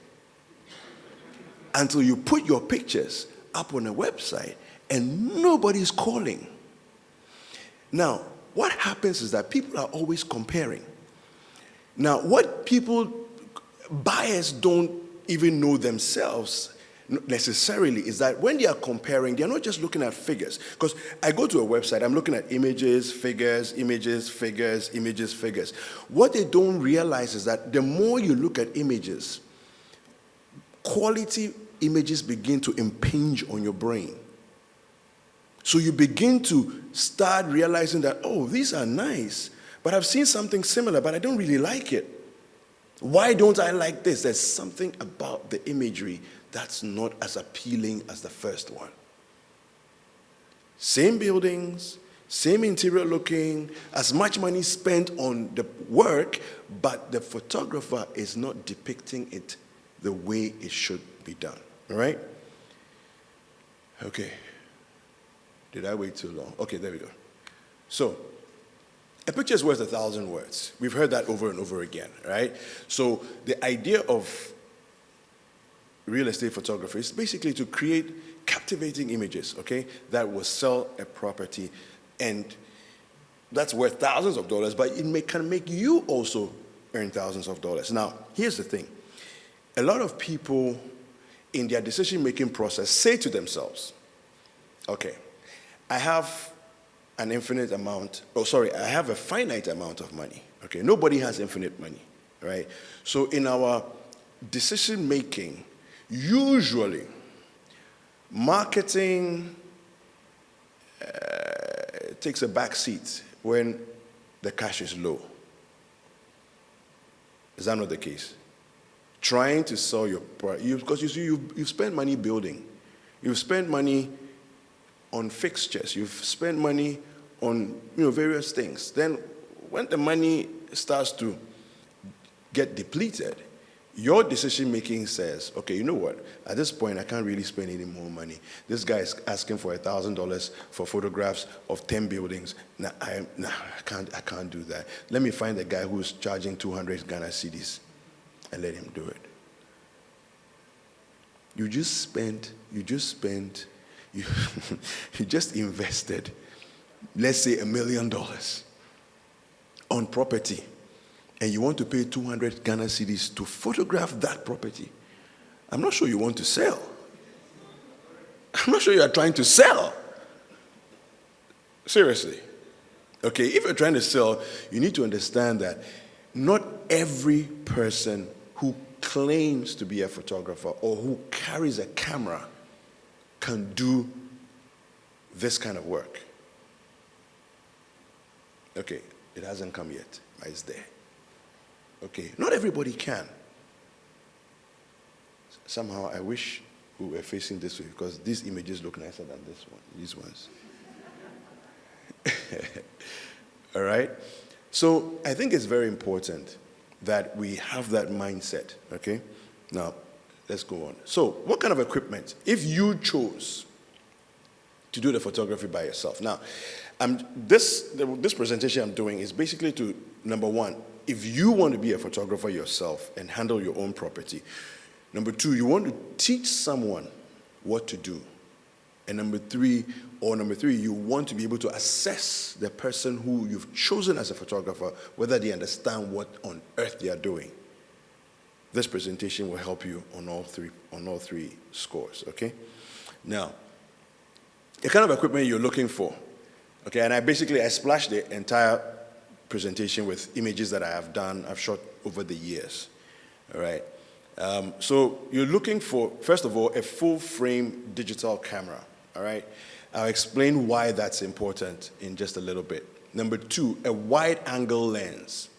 until you put your pictures up on a website and nobody's calling. Now, what happens is that people are always comparing. Now, what buyers don't even know themselves necessarily is that when they are comparing, they're not just looking at figures. Because I go to a website, I'm looking at images, figures, images, figures, images, figures. What they don't realize is that the more you look at images, quality images begin to impinge on your brain. So you begin to start realizing that, oh, these are nice, but I've seen something similar, but I don't really like it. Why don't I like this? There's something about the imagery that's not as appealing as the first one. Same buildings, same interior looking, as much money spent on the work, but the photographer is not depicting it the way it should be done. All right? Okay. Did I wait too long? Okay, there we go. So, a picture is worth 1,000 words. We've heard that over and over again, right? So, the idea of real estate photography is basically to create captivating images, okay, that will sell a property, and that's worth thousands of dollars, but it can make you also earn thousands of dollars. Now, here's the thing. A lot of people in their decision-making process say to themselves, okay, I have I have a finite amount of money. Okay, nobody has infinite money, right? So in our decision making, usually marketing takes a back seat when the cash is low. Is that not the case? Trying to sell your product, because you see, you've spent money building, you've spent money on fixtures, you've spent money on various things. Then when the money starts to get depleted, your decision making says, okay, you know what? At this point, I can't really spend any more money. This guy is asking for $1,000 for photographs of 10 buildings. I can't do that. Let me find a guy who's charging 200 Ghana cedis and let him do it. You just invested, let's say $1 million on property, and you want to pay 200 Ghana cedis to photograph that property. I'm not sure you want to sell. I'm not sure you are trying to sell. Seriously. Okay, if you're trying to sell, you need to understand that not every person who claims to be a photographer or who carries a camera can do this kind of work. Okay, it hasn't come yet, but it's there. Okay, not everybody can. Somehow I wish we were facing this way, because these images look nicer than these ones. All right? So I think it's very important that we have that mindset, okay? Now, let's go on. So what kind of equipment, if you chose to do the photography by yourself? Now, this presentation I'm doing is basically to, number one, if you want to be a photographer yourself and handle your own property. Number two, you want to teach someone what to do. And number three, you want to be able to assess the person who you've chosen as a photographer, whether they understand what on earth they are doing. This presentation will help you on all three scores, okay? Now, the kind of equipment you're looking for, okay, and I splashed the entire presentation with images that I've shot over the years, all right? So you're looking for, first of all, a full-frame digital camera, all right? I'll explain why that's important in just a little bit. Number two, a wide-angle lens.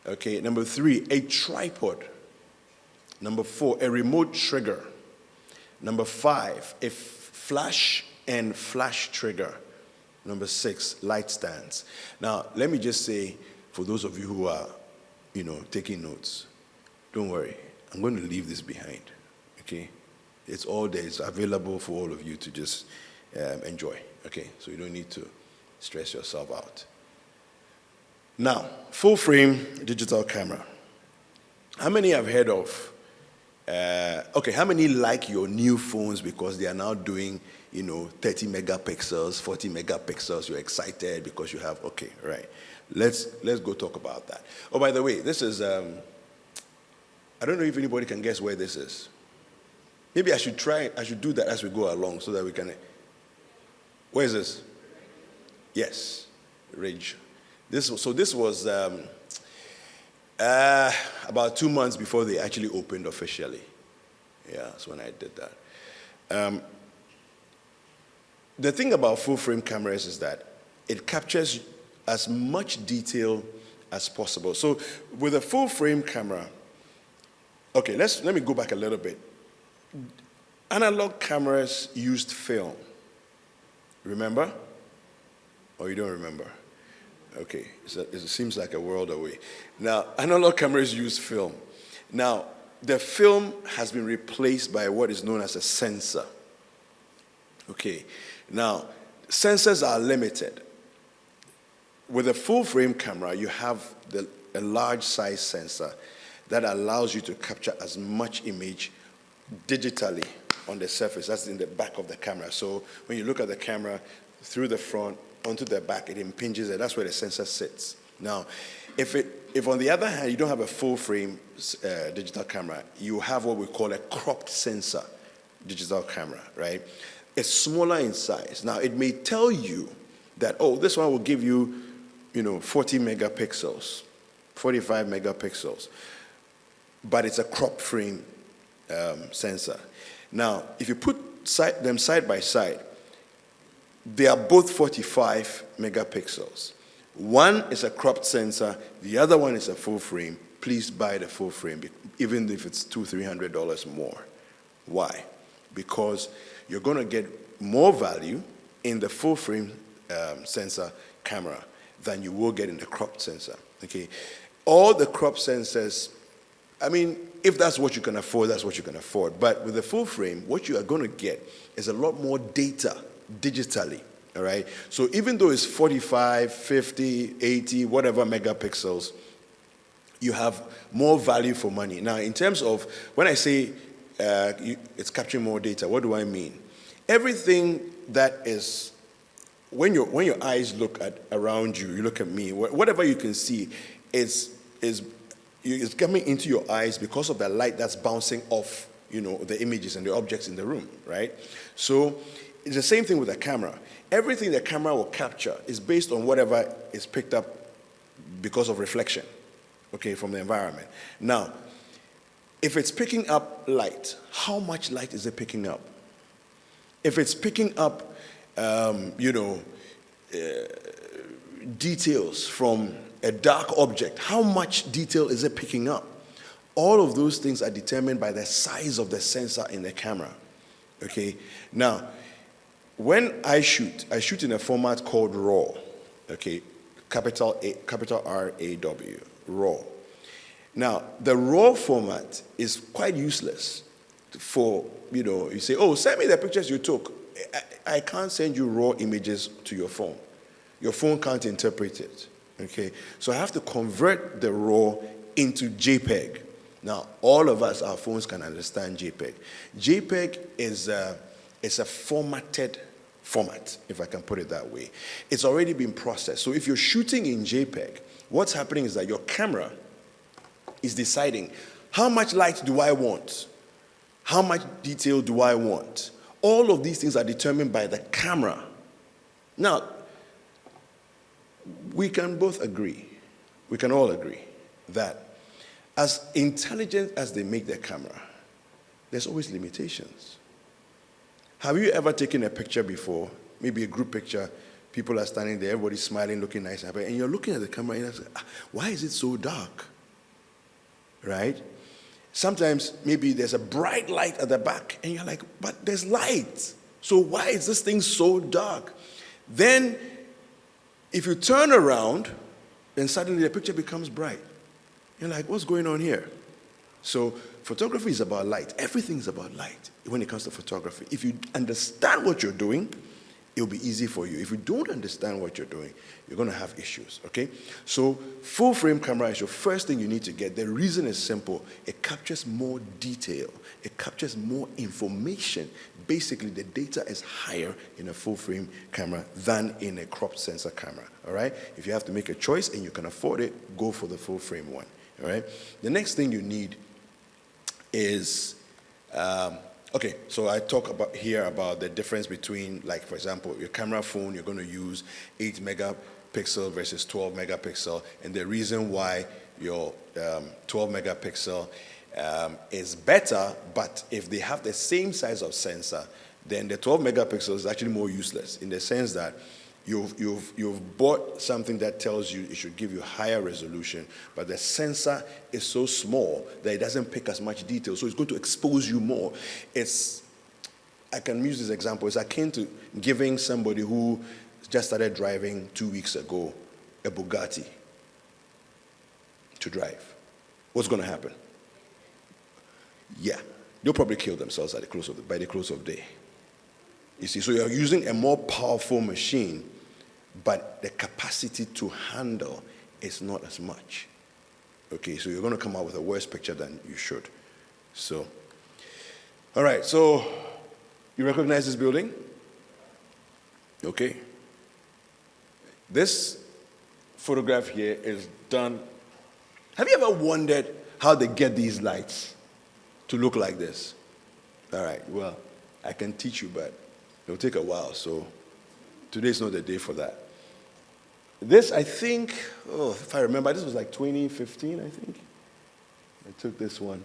Okay, number three, a tripod. Number four, a remote trigger. Number five, a flash and flash trigger. Number six, light stands. Now, let me just say, for those of you who are, taking notes, don't worry. I'm going to leave this behind, okay? It's all there. It's available for all of you to just enjoy, okay? So you don't need to stress yourself out. Now, full-frame digital camera. How many have heard of Okay, how many like your new phones because they are now doing, 30 megapixels, 40 megapixels? You're excited because you have, okay, right. Let's go talk about that. Oh, by the way, this is, I don't know if anybody can guess where this is. Maybe I should do that as we go along so that we can, where is this? Yes, Ridge. This was about 2 months before they actually opened officially. Yeah, that's when I did that. The thing about full frame cameras is that it captures as much detail as possible. So with a full frame camera, okay, let me go back a little bit. Analog cameras used film. Remember? Or you don't remember? Okay, it seems like a world away. Now, analog cameras use film. Now, the film has been replaced by what is known as a sensor. Okay, now, sensors are limited. With a full frame camera, you have a large size sensor that allows you to capture as much image digitally on the surface. That's in the back of the camera. So when you look at the camera through the front, onto the back, it impinges it. That's where the sensor sits. Now, if on the other hand you don't have a full frame digital camera, you have what we call a cropped sensor digital camera, right? It's smaller in size. Now, it may tell you that, oh, this one will give you, 40 megapixels, 45 megapixels, but it's a crop frame sensor. Now, if you put them side by side, they are both 45 megapixels. One is a cropped sensor, the other one is a full frame. Please buy the full frame, even if it's $200-300 more. Why? Because you're going to get more value in the full frame sensor camera than you will get in the cropped sensor. Okay, all the cropped sensors, I mean, if that's what you can afford, that's what you can afford. But with the full frame, what you are going to get is a lot more data digitally, all right? So even though it's 45, 50, 80, whatever megapixels, you have more value for money. Now, in terms of, when I say it's capturing more data, what do I mean? Everything that is, when your eyes look at around you, you look at me, whatever you can see is coming into your eyes because of the light that's bouncing off, the images and the objects in the room, right? So it's the same thing with a camera. Everything the camera will capture is based on whatever is picked up because of reflection, okay, from the environment. Now, if it's picking up light, how much light is it picking up? If it's picking up, details from a dark object, how much detail is it picking up? All of those things are determined by the size of the sensor in the camera, okay? Now, when I shoot in a format called RAW, okay, capital R-A-W, RAW. Now, the RAW format is quite useless for, you say, oh, send me the pictures you took. I can't send you RAW images to your phone. Your phone can't interpret it, okay? So I have to convert the RAW into JPEG. Now, all of us, our phones can understand JPEG. JPEG is a formatted format, if I can put it that way. It's already been processed. So if you're shooting in JPEG, what's happening is that your camera is deciding, how much light do I want? How much detail do I want? All of these things are determined by the camera. Now, we can both agree, we can all agree, that as intelligent as they make their camera, there's always limitations. Have you ever taken a picture before, maybe a group picture, people are standing there, everybody's smiling, looking nice, and you're looking at the camera and you're like, why is it so dark? Right? Sometimes maybe there's a bright light at the back, and you're like, but there's light. So why is this thing so dark? Then, if you turn around, then suddenly the picture becomes bright. You're like, what's going on here? So photography is about light. Everything is about light when it comes to photography. If you understand what you're doing it'll be easy for you. If you don't understand what you're doing, you're going to have issues, okay? So full frame camera is your first thing you need to get. The reason is simple. It captures more detail. It captures more information. Basically, the data is higher in a full frame camera than in a cropped sensor camera, all right? If you have to make a choice and you can afford it, go for the full frame one, all right? The next thing you need is, okay, so I talk about here about the difference between, like, for example, your camera phone, you're going to use 8 megapixel versus 12 megapixel, and the reason why your 12 megapixel is better, but if they have the same size of sensor, then the 12 megapixel is actually more useless in the sense that you've bought something that tells you it should give you higher resolution, but the sensor is so small that it doesn't pick as much detail, so it's going to expose you more. I can use this example. It's akin to giving somebody who just started driving 2 weeks ago a Bugatti to drive. What's going to happen? Yeah, they'll probably kill themselves by the close of day. You see, so you're using a more powerful machine, but the capacity to handle is not as much. Okay, so you're going to come out with a worse picture than you should. So, all right, so you recognize this building? Okay. This photograph here is done. Have you ever wondered how they get these lights to look like this? All right, well, I can teach you, but it'll take a while, so today's not the day for that. This, I think, if I remember, this was like 2015, I think. I took this one.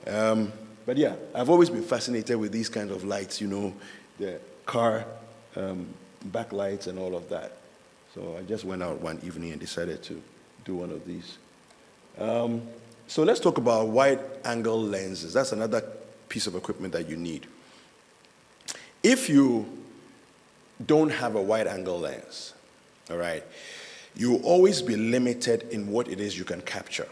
But yeah, I've always been fascinated with these kinds of lights, you know, the car backlights and all of that. So I just went out one evening and decided to do one of these. So let's talk about wide-angle lenses. That's another piece of equipment that you need. If you don't have a wide-angle lens, all right, you will always be limited in what it is you can capture.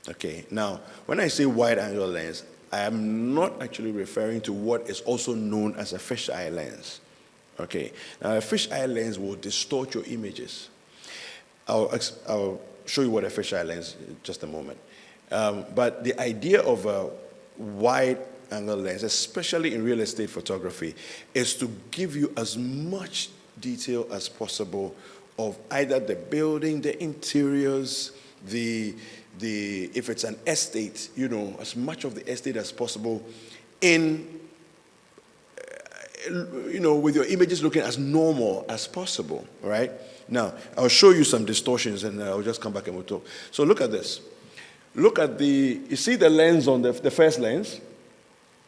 Okay, now, when I say wide-angle lens, I am not actually referring to what is also known as a fisheye lens. Okay, now a fisheye lens will distort your images. I'll show you what a fisheye lens is in just a moment. But the idea of a wide-angle lens, especially in real estate photography, is to give you as much detail as possible of either the building, the interiors, if it's an estate, you know, as much of the estate as possible in, you know, with your images looking as normal as possible, right? Now, I'll show you some distortions and I'll just come back and we'll talk. So look at this. Look at you see the lens on the first lens?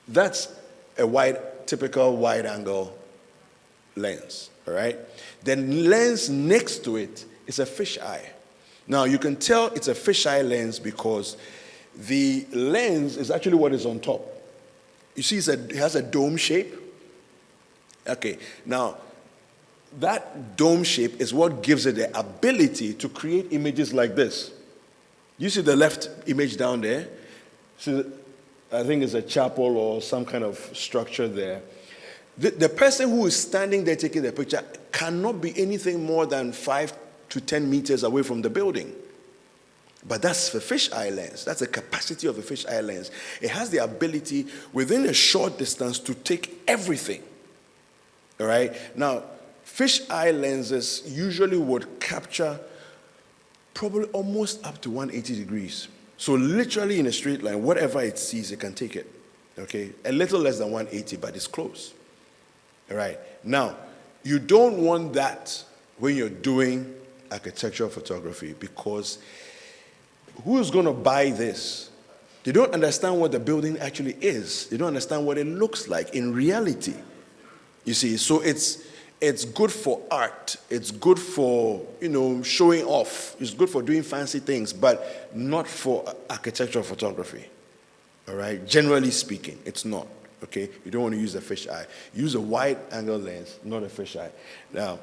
That's a typical wide angle lens, all right? The lens next to it is a fisheye. Now, you can tell it's a fisheye lens because the lens is actually what is on top. You see, it has a dome shape. Okay, now, that dome shape is what gives it the ability to create images like this. You see the left image down there? So I think it's a chapel or some kind of structure there. The person who is standing there taking the picture cannot be anything more than 5 to 10 meters away from the building. But that's the fisheye lens. That's the capacity of a fisheye lens. It has the ability within a short distance to take everything. All right? Now, fisheye lenses usually would capture probably almost up to 180 degrees. So literally in a straight line, whatever it sees, it can take it. Okay? A little less than 180, but it's close. All right? Now, you don't want that when you're doing architectural photography because who's going to buy this? They don't understand what the building actually is. They don't understand what it looks like in reality. You see, so it's good for art. It's good for, you know, showing off. It's good for doing fancy things, but not for architectural photography. All right? Generally speaking, it's not. Okay? You don't want to use a fisheye. Use a wide-angle lens, not a fisheye. Now,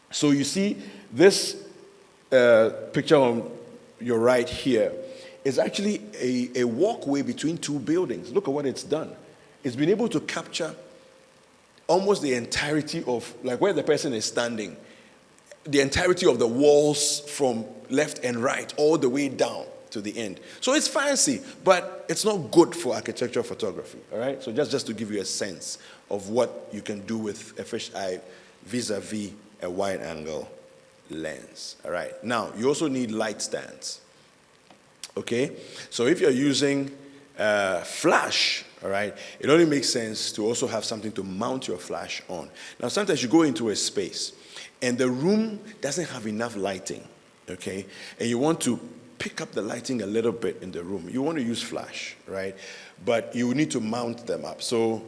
so you see this picture on your right here is actually a walkway between two buildings. Look at what it's done. It's been able to capture almost the entirety of, like where the person is standing, the entirety of the walls from left and right all the way down to the end. So it's fancy, but it's not good for architectural photography, all right? So just to give you a sense of what you can do with a fisheye vis-a-vis a wide angle lens, all right? Now, you also need light stands, okay? So if you're using flash, all right, it only makes sense to also have something to mount your flash on. Now, sometimes you go into a space and the room doesn't have enough lighting, okay? And you want to pick up the lighting a little bit in the room. You want to use flash, right? But you need to mount them up. So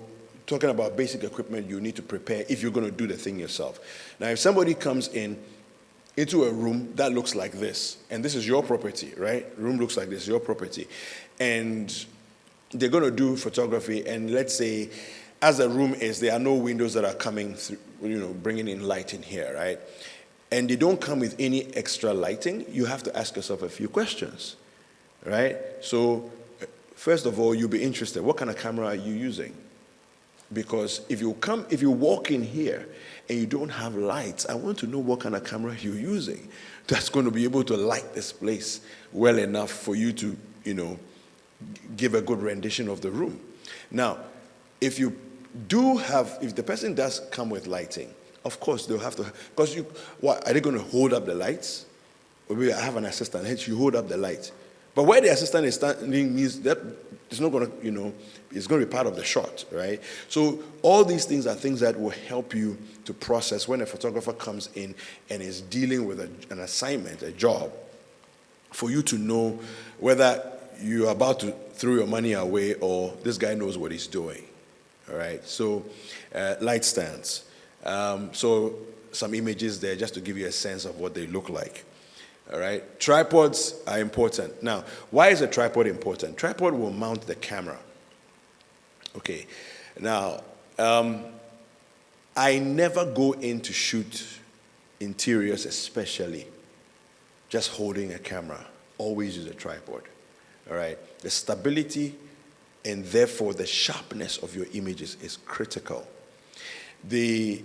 talking about basic equipment, you need to prepare if you're going to do the thing yourself. Now, if somebody comes into a room that looks like this, and this is your property, right? Room looks like this, your property. And they're going to do photography, and let's say, as the room is, there are no windows that are coming through, bringing in light in here, right? And they don't come with any extra lighting, you have to ask yourself a few questions, right? So, first of all, you'll be interested. What kind of camera are you using? Because if you walk in here and you don't have lights, I want to know what kind of camera you're using that's going to be able to light this place well enough for you to, give a good rendition of the room. Now, if the person does come with lighting, of course they'll have to, because are they going to hold up the lights? Or maybe I have an assistant, hence you hold up the light. But where the assistant is standing means that it's not going to, it's going to be part of the shot, right? So all these things are things that will help you to process when a photographer comes in and is dealing with an assignment, a job, for you to know whether you're about to throw your money away or this guy knows what he's doing, all right? So light stands. So some images there just to give you a sense of what they look like. All right, tripods are important. Now, why is a tripod important? Tripod will mount the camera. Okay, now, I never go in to shoot interiors especially, just holding a camera. Always use a tripod. All right, the stability and therefore the sharpness of your images is critical. The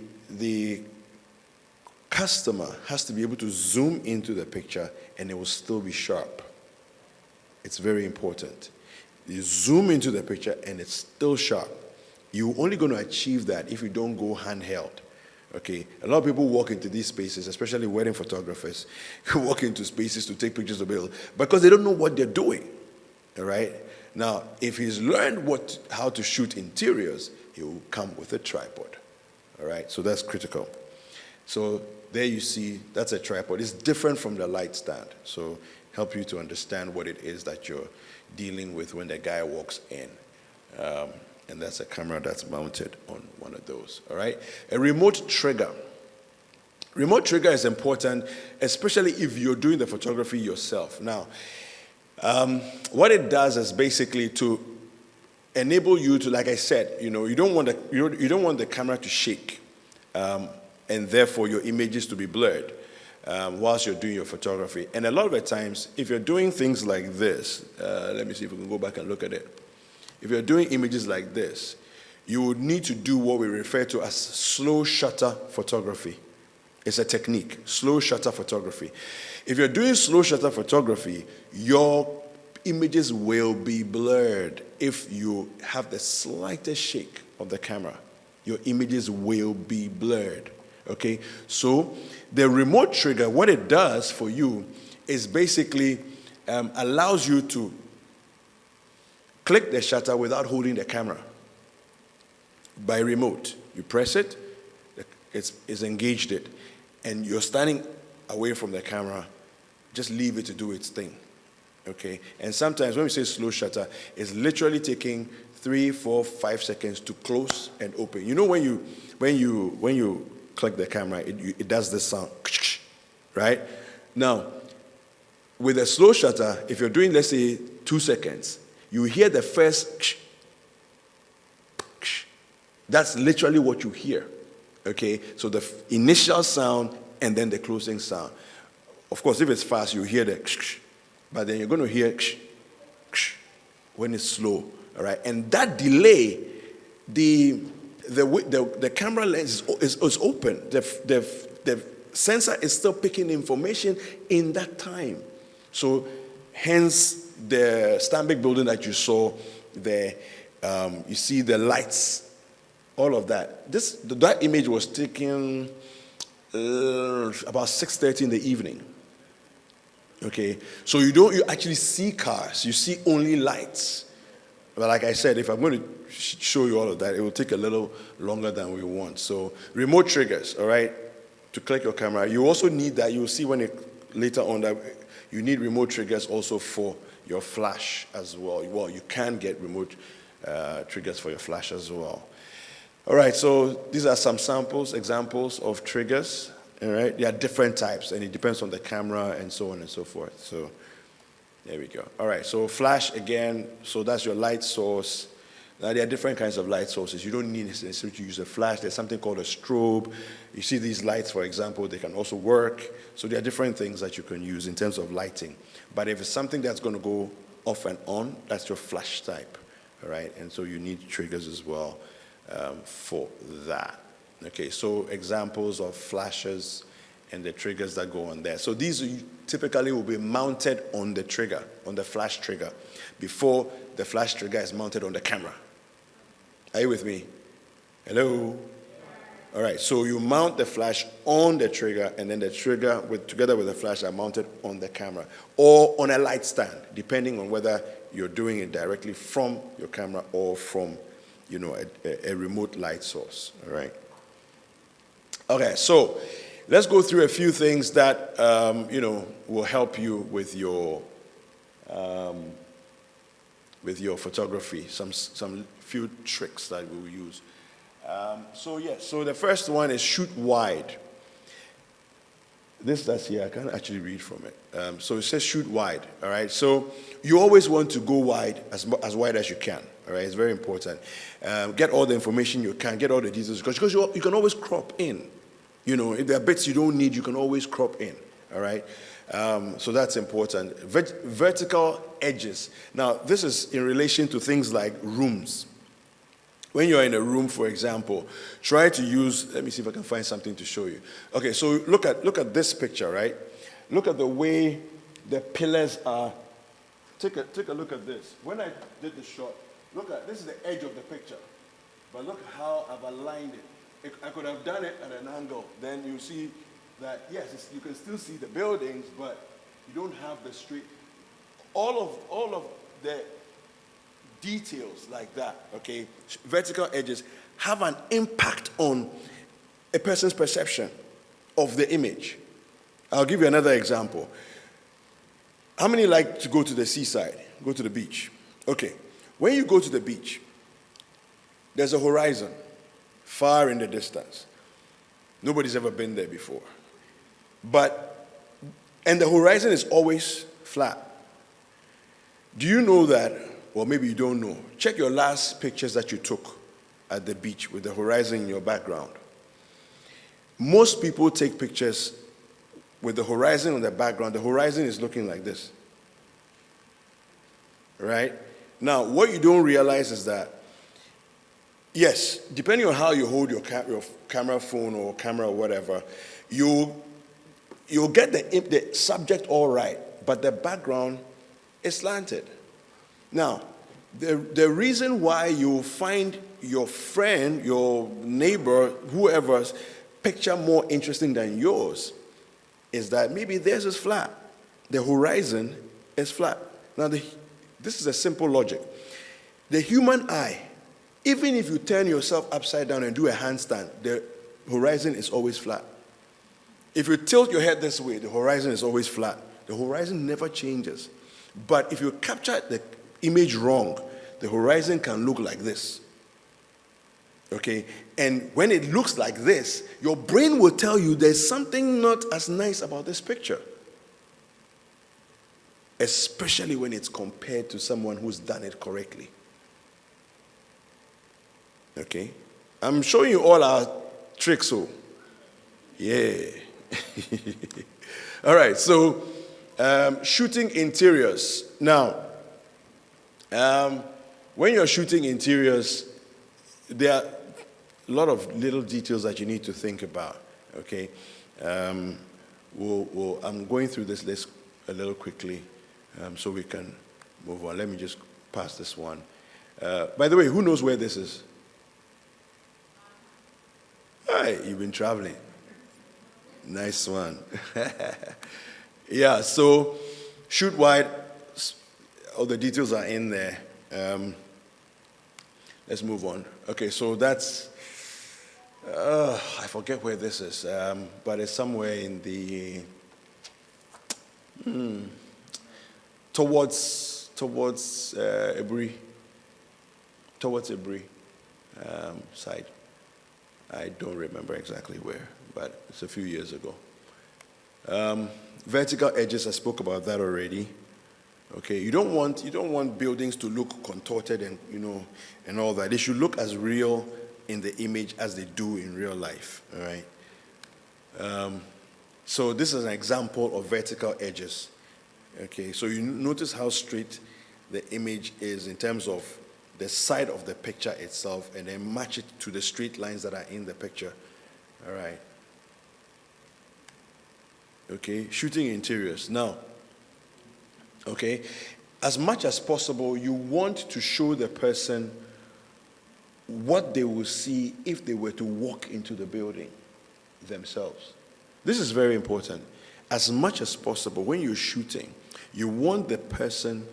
customer has to be able to zoom into the picture and it will still be sharp. It's very important. You zoom into the picture and it's still sharp. You're only going to achieve that if you don't go handheld. Okay, a lot of people walk into these spaces, especially wedding photographers, who walk into spaces to take pictures of people because they don't know what they're doing. All right. Now, if he's learned how to shoot interiors, he will come with a tripod. All right, so that's critical. So there you see, that's a tripod. It's different from the light stand. So help you to understand what it is that you're dealing with when the guy walks in. And that's a camera that's mounted on one of those, all right? A remote trigger. Remote trigger is important, especially if you're doing the photography yourself. Now, what it does is basically to enable you to, like I said, you don't want the camera to shake. And therefore your images to be blurred whilst you're doing your photography. And a lot of the times, if you're doing things like this, let me see if we can go back and look at it. If you're doing images like this, you would need to do what we refer to as slow shutter photography. It's a technique, slow shutter photography. If you're doing slow shutter photography, your images will be blurred if you have the slightest shake of the camera. Your images will be blurred. Okay, so the remote trigger, what it does for you is basically allows you to click the shutter without holding the camera. By remote, you press it, it's engaged it, and you're standing away from the camera, just leave it to do its thing. Okay, and sometimes when we say slow shutter, it's literally taking 3, 4, 5 seconds to close and open. You know when you click the camera, it does this sound, right? Now, with a slow shutter, if you're doing, let's say, 2 seconds, you hear the first, that's literally what you hear, okay? So the initial sound and then the closing sound. Of course, if it's fast, you hear the, but then you're going to hear when it's slow, all right? And that delay, the the camera lens is open. The sensor is still picking information in that time. So hence the Stanbic building that you saw there, you see the lights, all of that. That image was taken about 6:30 in the evening. Okay, so you actually see cars, you see only lights. But like I said, if I'm going to show you all of that, it will take a little longer than we want. So remote triggers, all right, to click your camera. You also need that. You'll see later on that you need remote triggers also for your flash as well. Well, you can get remote triggers for your flash as well. All right, so these are some examples of triggers. All right, there are different types, and it depends on the camera and so on and so forth. So there we go. All right, so flash again, so that's your light source. Now, there are different kinds of light sources. You don't need necessarily to use a flash. There's something called a strobe. You see these lights, for example, they can also work. So there are different things that you can use in terms of lighting. But if it's something that's going to go off and on, that's your flash type. All right, and so you need triggers as well for that. Okay, so examples of flashes and the triggers that go on there. So these typically will be mounted on the trigger, on the flash trigger, before the flash trigger is mounted on the camera. Are you with me? Hello? All right, so you mount the flash on the trigger, and then the trigger, together with the flash, are mounted on the camera or on a light stand, depending on whether you're doing it directly from your camera or from, a remote light source. All right. Okay, so let's go through a few things that will help you with your photography. Some few tricks that we will use. So the first one is shoot wide. That's here. I can't actually read from it. So it says shoot wide. All right. So you always want to go wide, as wide as you can. All right. It's very important. Get all the information you can. Get all the details because you can always crop in. If there are bits you don't need, you can always crop in. All right. So that's important. Vertical edges. Now this is in relation to things like rooms. When you're in a room, for example, try to use, let me see if I can find something to show you. Okay, so look at this picture, right? Look at the way the pillars are. Take a look at this. When I did the shot, this is the edge of the picture. But look how I've aligned it. I could have done it at an angle. Then you see that, yes, you can still see the buildings, but you don't have the straight. All of the details like that, okay, vertical edges have an impact on a person's perception of the image. I'll give you another example. How many like to go to the seaside, go to the beach? Okay, when you go to the beach, there's a horizon far in the distance. Nobody's ever been there before. And the horizon is always flat. Do you know that? Well, maybe you don't know. Check your last pictures that you took at the beach with the horizon in your background. Most people take pictures with the horizon on the background. The horizon is looking like this. Right? Now, what you don't realize is that, yes, depending on how you hold your camera phone or camera or whatever, you'll get the subject all right, but the background is slanted. Now, the reason why you find your friend, your neighbor, whoever's picture more interesting than yours is that maybe theirs is flat. The horizon is flat. Now, this is a simple logic. The human eye, even if you turn yourself upside down and do a handstand, the horizon is always flat. If you tilt your head this way, the horizon is always flat. The horizon never changes. But if you capture the image wrong, the horizon can look like this. Okay? And when it looks like this, your brain will tell you there's something not as nice about this picture. Especially when it's compared to someone who's done it correctly. Okay? I'm showing you all our tricks, so yeah. All right, so shooting interiors. Now, when you're shooting interiors, there are lot of little details that you need to think about, okay? I'm going through this list a little quickly so we can move on. Let me just pass this one. By the way, who knows where this is? Hi, you've been traveling. Nice one. Yeah, so shoot wide, all the details are in there. Let's move on. Okay, so that's, I forget where this is, but it's somewhere in the, towards Ebri, side. I don't remember exactly where, but it's a few years ago. Vertical edges, I spoke about that already. Okay, you don't want buildings to look contorted and and all that. They should look as real in the image as they do in real life. All right. So this is an example of vertical edges. Okay, so you notice how straight the image is in terms of the side of the picture itself, and then match it to the straight lines that are in the picture. All right. Okay, shooting interiors. Now, okay, as much as possible, you want to show the person what they will see if they were to walk into the building themselves. This is very important. As much as possible, when you're shooting, you want the person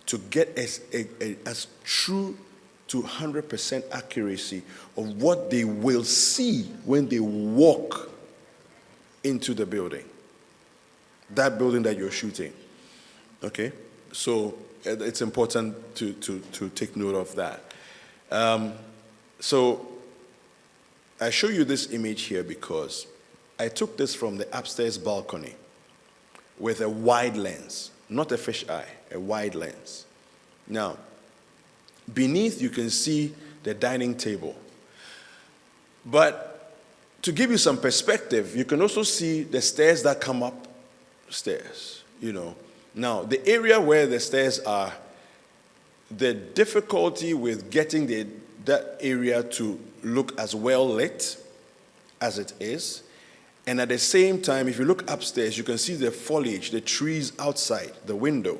to get as true to 100% accuracy of what they will see when they walk into the building. That building that you're shooting. Okay? So it's important to take note of that. So I show you this image here because I took this from the upstairs balcony with a wide lens, not a fisheye, a wide lens. Now, beneath you can see the dining table. But to give you some perspective, you can also see the stairs that come upstairs, Now, the area where the stairs are, the difficulty with getting that area to look as well lit as it is, and at the same time, if you look upstairs, you can see the foliage, the trees outside the window.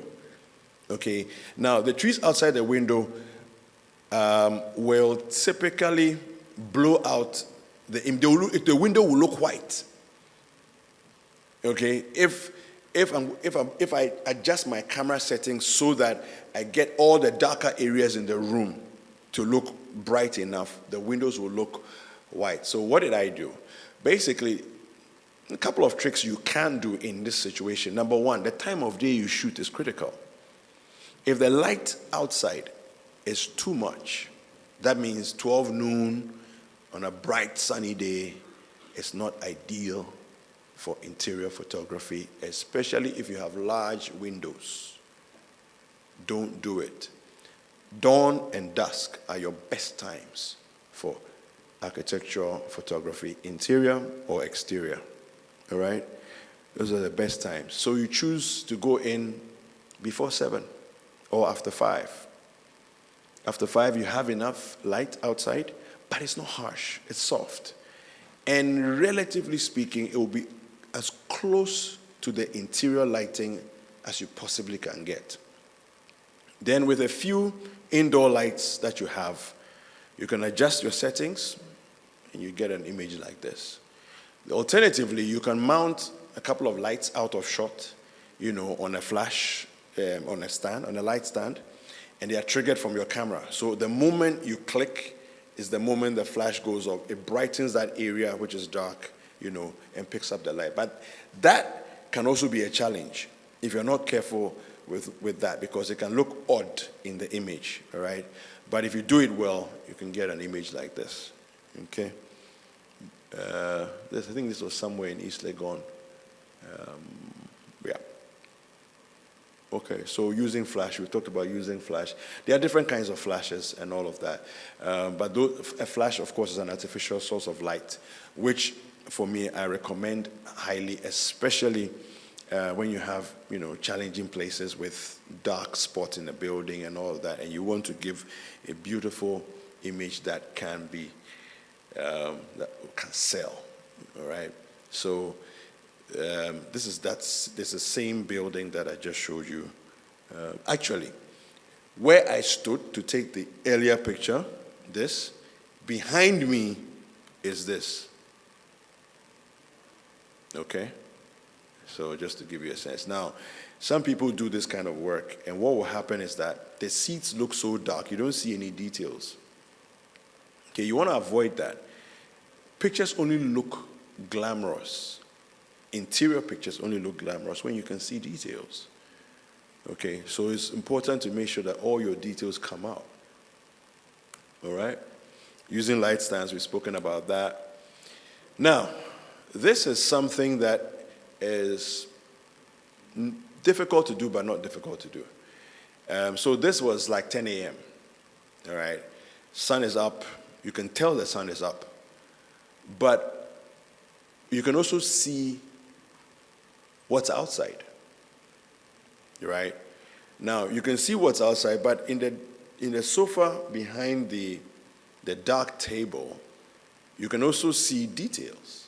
Okay, now the trees outside the window will typically blow out the window will look white. Okay, if I adjust my camera settings so that I get all the darker areas in the room to look bright enough, the windows will look white. So what did I do? Basically, a couple of tricks you can do in this situation. Number one, the time of day you shoot is critical. If the light outside is too much, that means 12 noon on a bright sunny day is not ideal for interior photography, especially if you have large windows. Don't do it. Dawn and dusk are your best times for architectural photography, interior or exterior. All right? Those are the best times. So you choose to go in before 7 or after 5. After 5, you have enough light outside, but it's not harsh. It's soft. And relatively speaking, it will be as close to the interior lighting as you possibly can get. Then with a few indoor lights that you have, you can adjust your settings and you get an image like this. Alternatively, you can mount a couple of lights out of shot, on a flash, on a light stand, and they are triggered from your camera. So the moment you click is the moment the flash goes off. It brightens that area which is dark, and picks up the light. But that can also be a challenge if you're not careful with that, because it can look odd in the image, all right? But if you do it well, you can get an image like this, okay? I think this was somewhere in East Legon. Yeah. Okay, so using flash, we talked about using flash. There are different kinds of flashes and all of that. But a flash, of course, is an artificial source of light, which, for me, I recommend highly, especially when you have, challenging places with dark spots in the building and all of that, and you want to give a beautiful image that can be that can sell. All right. So this is the same building that I just showed you. Actually, where I stood to take the earlier picture, this, behind me is this. Okay? So just to give you a sense. Now, some people do this kind of work, and what will happen is that the seats look so dark, you don't see any details. Okay, you want to avoid that. Pictures only look glamorous. Interior pictures only look glamorous when you can see details. Okay, so it's important to make sure that all your details come out. All right? Using light stands, we've spoken about that. Now, this is something that is difficult to do, but not difficult to do. So this was like 10 a.m. All right? Sun is up. You can tell the sun is up. But you can also see what's outside. Right? Now, you can see what's outside, but in the sofa behind the dark table, you can also see details,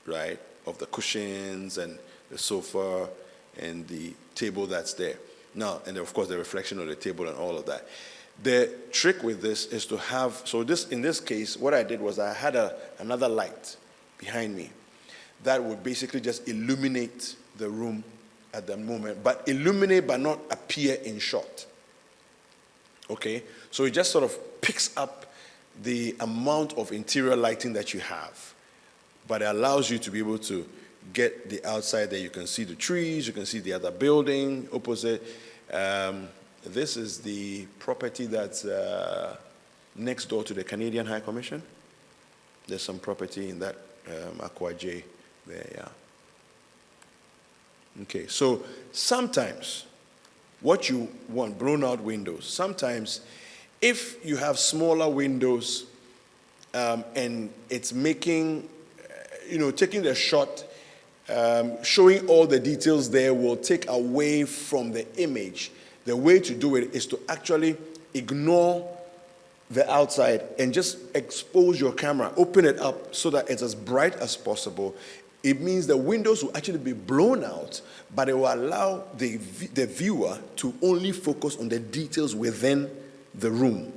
right, of the cushions and the sofa and the table that's there. Now, and of course, the reflection of the table and all of that. The trick with this is to have, so this, in this case, what I did was I had another light behind me that would basically just illuminate the room at the moment, but illuminate but not appear in shot. Okay? So it just sort of picks up the amount of interior lighting that you have, but it allows you to be able to get the outside there. You can see the trees, you can see the other building opposite. This is the property that's next door to the Canadian High Commission. There's some property in that Aqua J there, yeah. Okay, so sometimes what you want, blown out windows, sometimes if you have smaller windows and it's making, taking the shot, showing all the details there will take away from the image. The way to do it is to actually ignore the outside and just expose your camera, open it up so that it's as bright as possible. It means the windows will actually be blown out, but it will allow the viewer to only focus on the details within the room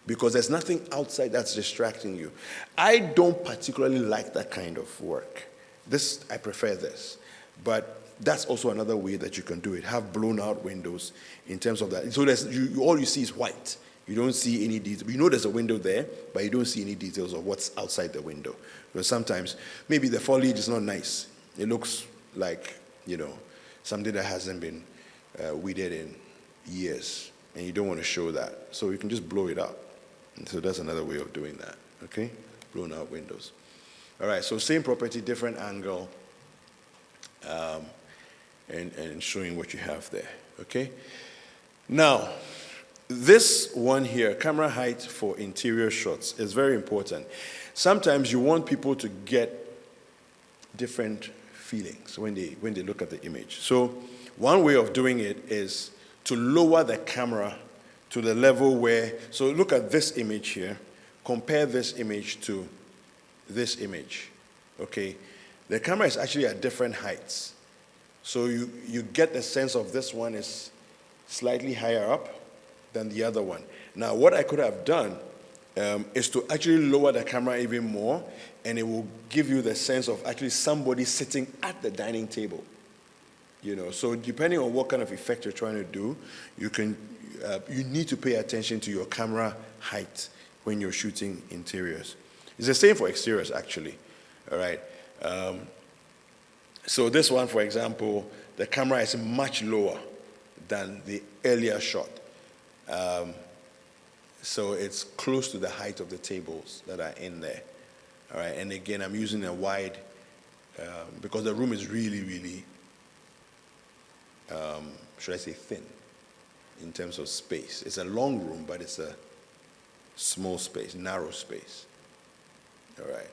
because there's nothing outside that's distracting you. I don't particularly like that kind of work. I prefer this, but that's also another way that you can do it. Have blown out windows in terms of that. So all you see is white. You don't see any details. You know there's a window there, but you don't see any details of what's outside the window. Because sometimes, maybe the foliage is not nice. It looks like, something that hasn't been weeded in years. And you don't want to show that. So you can just blow it up. And so that's another way of doing that. Okay? Blown out windows. All right, so same property, different angle. And showing what you have there. Okay? Now, this one here, camera height for interior shots, is very important. Sometimes you want people to get different feelings when they look at the image. So one way of doing it is to lower the camera to the level where, so look at this image here, compare this image to this image, okay? The camera is actually at different heights. So you get the sense of this one is slightly higher up than the other one. Now, what I could have done is to actually lower the camera even more, and it will give you the sense of actually somebody sitting at the dining table. So depending on what kind of effect you're trying to do, you need to pay attention to your camera height when you're shooting interiors. It's the same for exteriors, actually. All right. So this one, for example, the camera is much lower than the earlier shot. So it's close to the height of the tables that are in there. All right, and again, I'm using a wide, because the room is really, really, should I say thin, in terms of space. It's a long room, but it's a small space, narrow space. All right.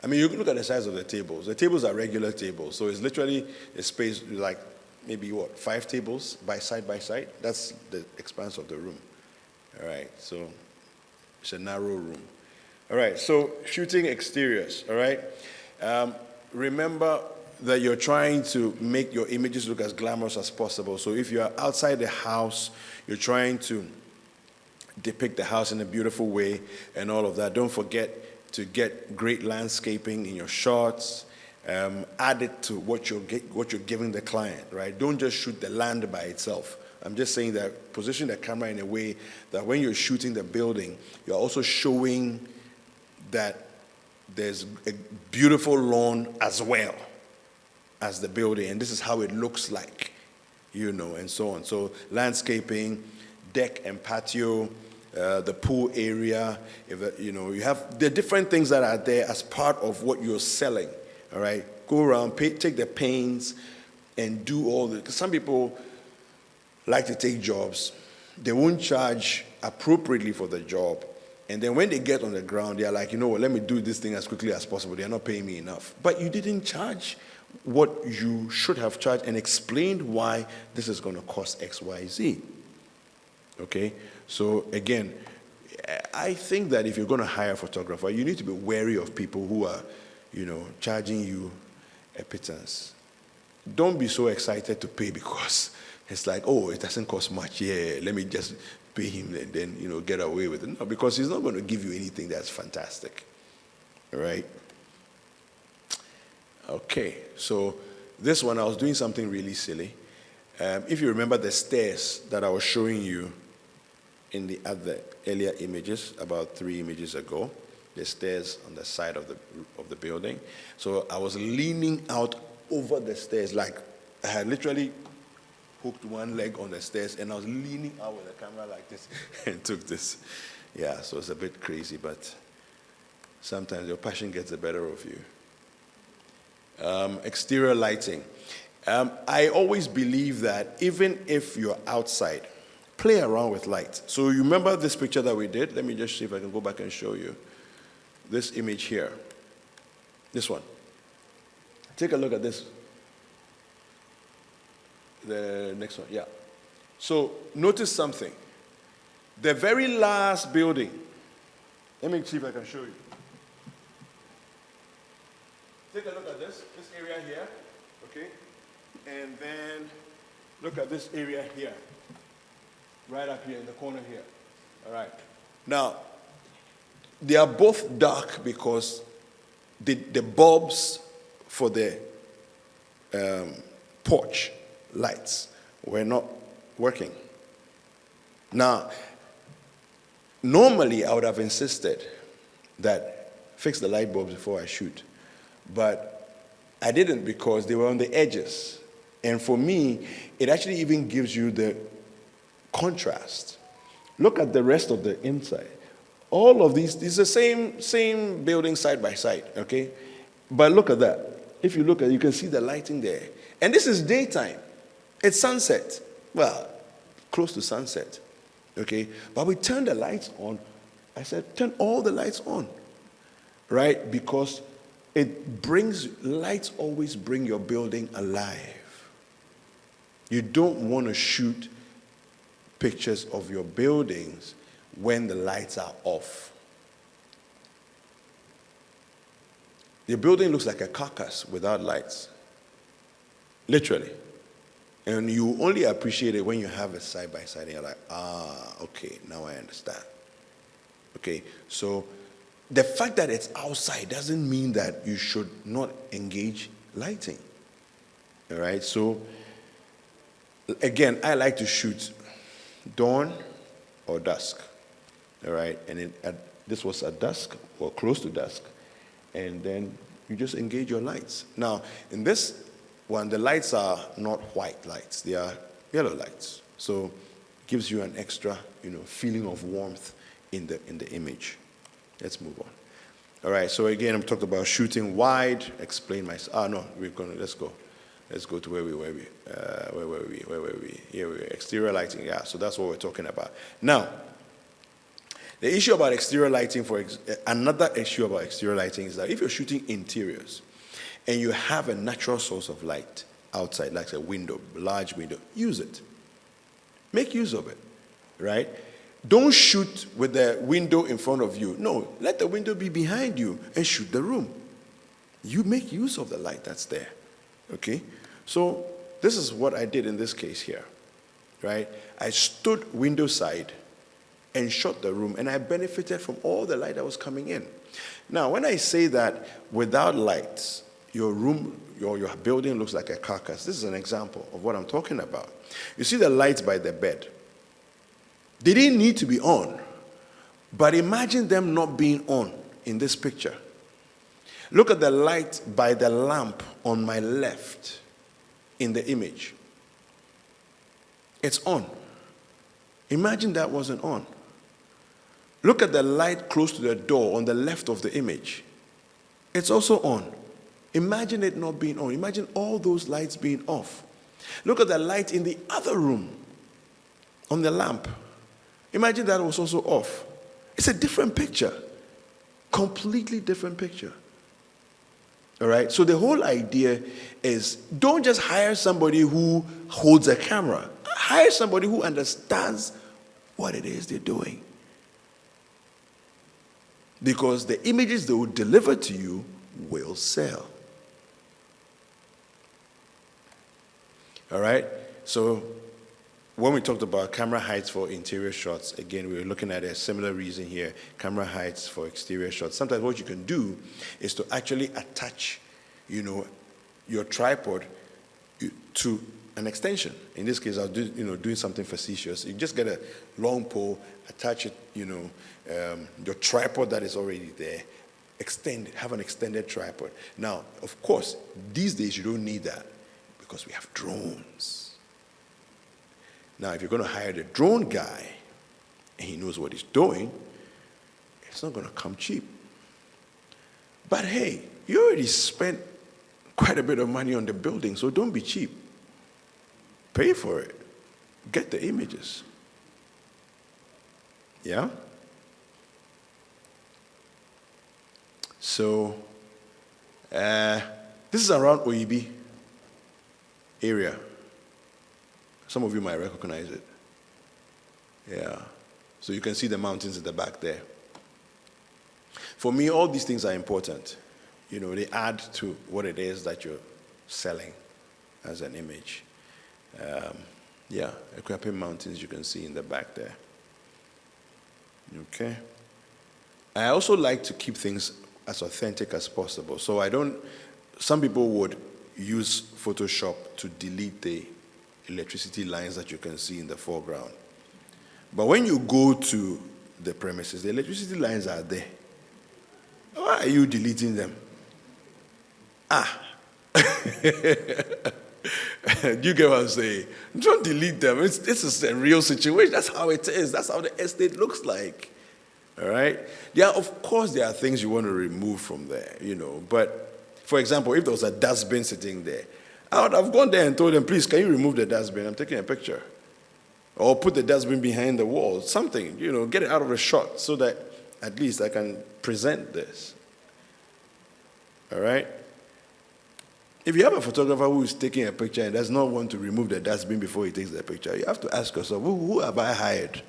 I mean, you can look at the size of the tables. The tables are regular tables, so it's literally a space like maybe 5 tables by side. That's the expanse of the room. All right, so it's a narrow room. All right, so shooting exteriors, all right? Remember that you're trying to make your images look as glamorous as possible. So if you're outside the house, you're trying to depict the house in a beautiful way and all of that. Don't forget to get great landscaping in your shots. Add it to what you're giving the client, right? Don't just shoot the land by itself. I'm just saying that position the camera in a way that when you're shooting the building, you're also showing that there's a beautiful lawn as well as the building, and this is how it looks like, and so on. So landscaping, deck and patio, the pool area, you have the different things that are there as part of what you're selling, all right? Go around, take the pains and do all the, because some people like to take jobs, they won't charge appropriately for the job, and then when they get on the ground, they're like, let me do this thing as quickly as possible. They're not paying me enough. But you didn't charge what you should have charged and explained why this is going to cost X, Y, Z. Okay? So again, I think that if you're going to hire a photographer, you need to be wary of people who are, charging you a pittance. Don't be so excited to pay because it's like, oh, it doesn't cost much. Yeah, let me just pay him and then, get away with it. No, because he's not going to give you anything that's fantastic. All right? Okay, so this one, I was doing something really silly. If you remember the stairs that I was showing you in the other earlier images, about 3 images ago, the stairs on the side of the building. So I was leaning out over the stairs, like I had literally hooked one leg on the stairs, and I was leaning out with the camera like this and took this. Yeah, so it's a bit crazy, but sometimes your passion gets the better of you. Exterior lighting. I always believe that even if you're outside, play around with light. So you remember this picture that we did? Let me just see if I can go back and show you. This image here. This one. Take a look at this. The next one, yeah. So notice something. The very last building. Let me see if I can show you. Take a look at this area here, okay? And then look at this area here, right up here in the corner here. All right. Now, they are both dark because the bulbs for the porch lights were not working. Now, normally I would have insisted that fix the light bulbs before I shoot, but I didn't because they were on the edges. And for me, it actually even gives you the contrast. Look at the rest of the inside. All of these the same building side by side, okay? But look at that. If you look at it, you can see the lighting there. And this is daytime. It's sunset. Well, close to sunset, okay? But we turned the lights on. I said, turn all the lights on, right? Because lights always bring your building alive. You don't want to shoot pictures of your buildings when the lights are off. Your building looks like a carcass without lights. Literally. And you only appreciate it when you have it side by side and you're like, okay, now I understand. Okay, so the fact that it's outside doesn't mean that you should not engage lighting. All right, so again, I like to shoot dawn or dusk. All right, and this was at dusk or close to dusk, and then you just engage your lights. Now, in this one, the lights are not white lights; they are yellow lights. So, it gives you an extra, feeling of warmth in the image. Let's move on. All right. So again, I'm talking about shooting wide. Explain myself. No, let's go. Let's go to where were we? Here we were. Exterior lighting. Yeah. So that's what we're talking about now. The issue about exterior lighting, another issue about exterior lighting is that if you're shooting interiors and you have a natural source of light outside, like a window, large window, use it. Make use of it, right? Don't shoot with the window in front of you. No, let the window be behind you and shoot the room. You make use of the light that's there. Okay? So this is what I did in this case here. Right? I stood window side and shot the room, and I benefited from all the light that was coming in. Now, when I say that without lights, your room, your building looks like a carcass, this is an example of what I'm talking about. You see the lights by the bed. They didn't need to be on, but imagine them not being on in this picture. Look at the light by the lamp on my left in the image. It's on. Imagine that wasn't on. Look at the light close to the door on the left of the image. It's also on. Imagine it not being on. Imagine all those lights being off. Look at the light in the other room on the lamp. Imagine that was also off. It's a different picture. Completely different picture. All right? So the whole idea is don't just hire somebody who holds a camera. Hire somebody who understands what it is they're doing. Because the images they will deliver to you will sell. All right? So when we talked about camera heights for interior shots, again, we were looking at a similar reason here, camera heights for exterior shots. Sometimes what you can do is to actually attach, your tripod to an extension. In this case, I was doing something facetious. You just get a long pole, attach it, your tripod that is already there, extend it, have an extended tripod. Now, of course, these days you don't need that because we have drones. Now, if you're going to hire the drone guy and he knows what he's doing, it's not going to come cheap. But hey, you already spent quite a bit of money on the building, so don't be cheap. Pay for it. Get the images. Yeah? So, this is around Oyibi area. Some of you might recognize it. Yeah. So you can see the mountains at the back there. For me, all these things are important. They add to what it is that you're selling as an image. Equipe Mountains you can see in the back there. Okay. I also like to keep things as authentic as possible. So some people would use Photoshop to delete the electricity lines that you can see in the foreground. But when you go to the premises, the electricity lines are there. Why are you deleting them? You get what I'm saying? Don't delete them. This is a real situation. That's how it is. That's how the estate looks like. All right? Of course, there are things you want to remove from there, But, for example, if there was a dustbin sitting there, I would have gone there and told them, please, can you remove the dustbin? I'm taking a picture. Or put the dustbin behind the wall. Something, get it out of the shot so that at least I can present this. All right? If you have a photographer who is taking a picture and does not want to remove the dustbin before he takes the picture, you have to ask yourself, who have I hired?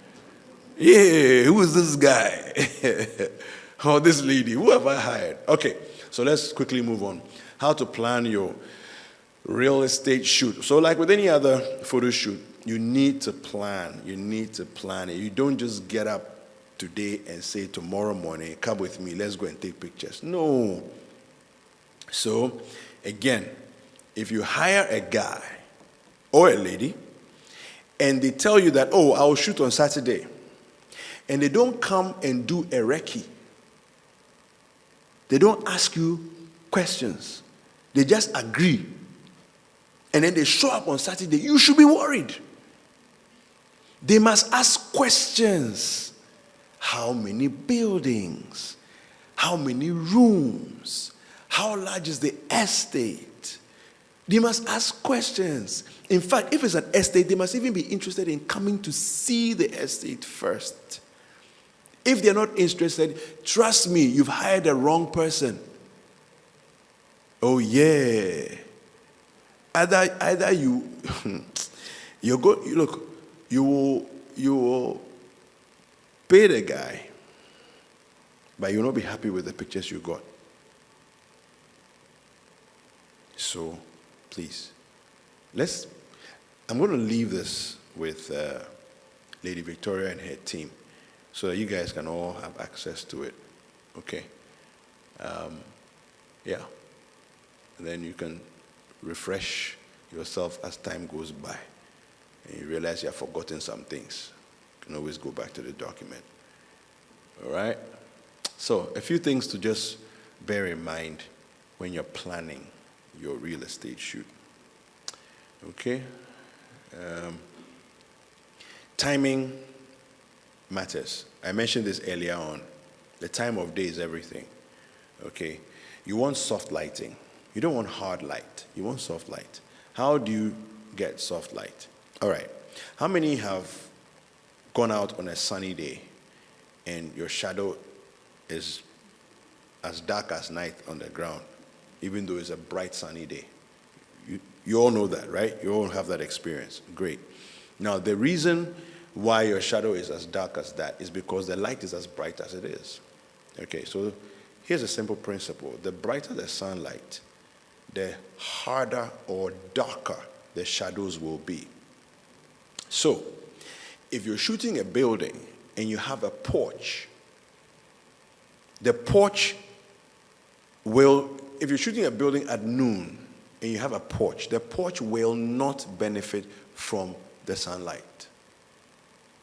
Yeah, who is this guy? Or this lady? Who have I hired? Okay, so let's quickly move on. How to plan your real estate shoot. So like with any other photo shoot, you need to plan. You need to plan it. You don't just get up today and say tomorrow morning, come with me, let's go and take pictures. No. So, again, if you hire a guy or a lady and they tell you that, I will shoot on Saturday, and they don't come and do a recce, they don't ask you questions, they just agree, and then they show up on Saturday, you should be worried. They must ask questions. How many buildings? How many rooms? How large is the estate? They must ask questions. In fact, if it's an estate, they must even be interested in coming to see the estate first. If they're not interested, trust me, you've hired the wrong person. Oh yeah. Either you will pay the guy, but you'll not be happy with the pictures you got. So, please, I'm going to leave this with Lady Victoria and her team so that you guys can all have access to it. Okay? Yeah. And then you can refresh yourself as time goes by. And you realize you have forgotten some things. You can always go back to the document. All right? So, a few things to just bear in mind when you're planning your real estate shoot. Okay? Timing matters. I mentioned this earlier on. The time of day is everything. Okay? You want soft lighting. You don't want hard light. You want soft light. How do you get soft light? All right. How many have gone out on a sunny day and your shadow is as dark as night on the ground, even though it's a bright sunny day? You all know that, right? You all have that experience. Great. Now, the reason why your shadow is as dark as that is because the light is as bright as it is. Okay, so here's a simple principle. The brighter the sunlight, the harder or darker the shadows will be. So, if you're shooting a building and you have a porch, the porch will, if you're shooting a building at noon and you have a porch, the porch will not benefit from the sunlight.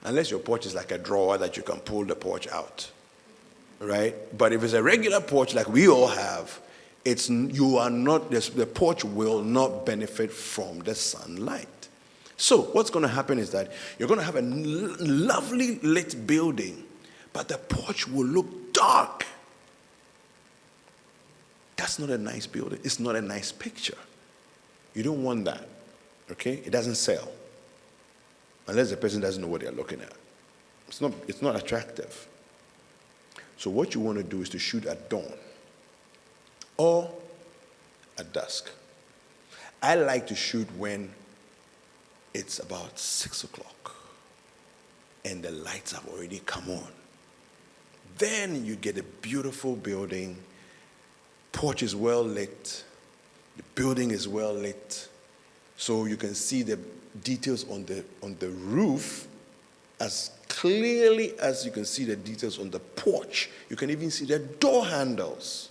Unless your porch is like a drawer that you can pull the porch out, right? But if it's a regular porch like we all have, the porch will not benefit from the sunlight. So what's going to happen is that you're going to have a lovely lit building, but the porch will look dark. That's not a nice building. It's not a nice picture. You don't want that, okay? It doesn't sell. Unless the person doesn't know what they're looking at. It's not attractive. So what you want to do is to shoot at dawn or at dusk. I like to shoot when it's about 6 o'clock and the lights have already come on. Then you get a beautiful building, porch is well lit, the building is well lit, so you can see the details on the roof as clearly as you can see the details on the porch. You can even see the door handles.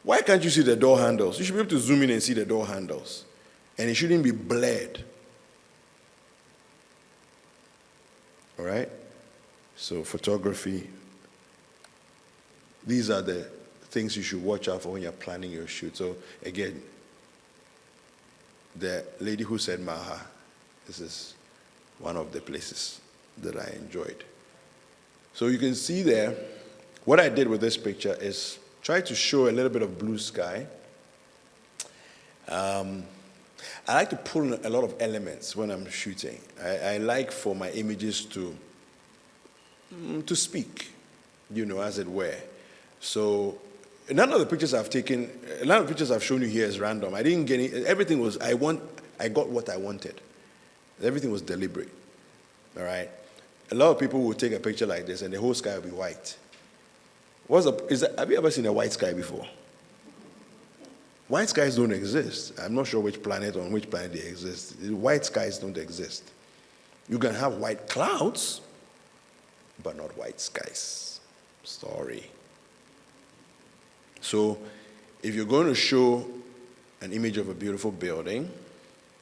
Why can't you see the door handles? You should be able to zoom in and see the door handles. And it shouldn't be blurred. All right? So photography, these are the things you should watch out for when you're planning your shoot. So again, the lady who said Maha, this is one of the places that I enjoyed. So you can see there, what I did with this picture is try to show a little bit of blue sky. I like to pull in a lot of elements when I'm shooting. I like for my images to speak, as it were. So none of the pictures I've taken, a lot of pictures I've shown you here is random. I didn't get any, everything was, I got what I wanted. Everything was deliberate, all right? A lot of people will take a picture like this and the whole sky will be white. Have you ever seen a white sky before? White skies don't exist. I'm not sure on which planet they exist. White skies don't exist. You can have white clouds, but not white skies. Sorry. So, if you're going to show an image of a beautiful building,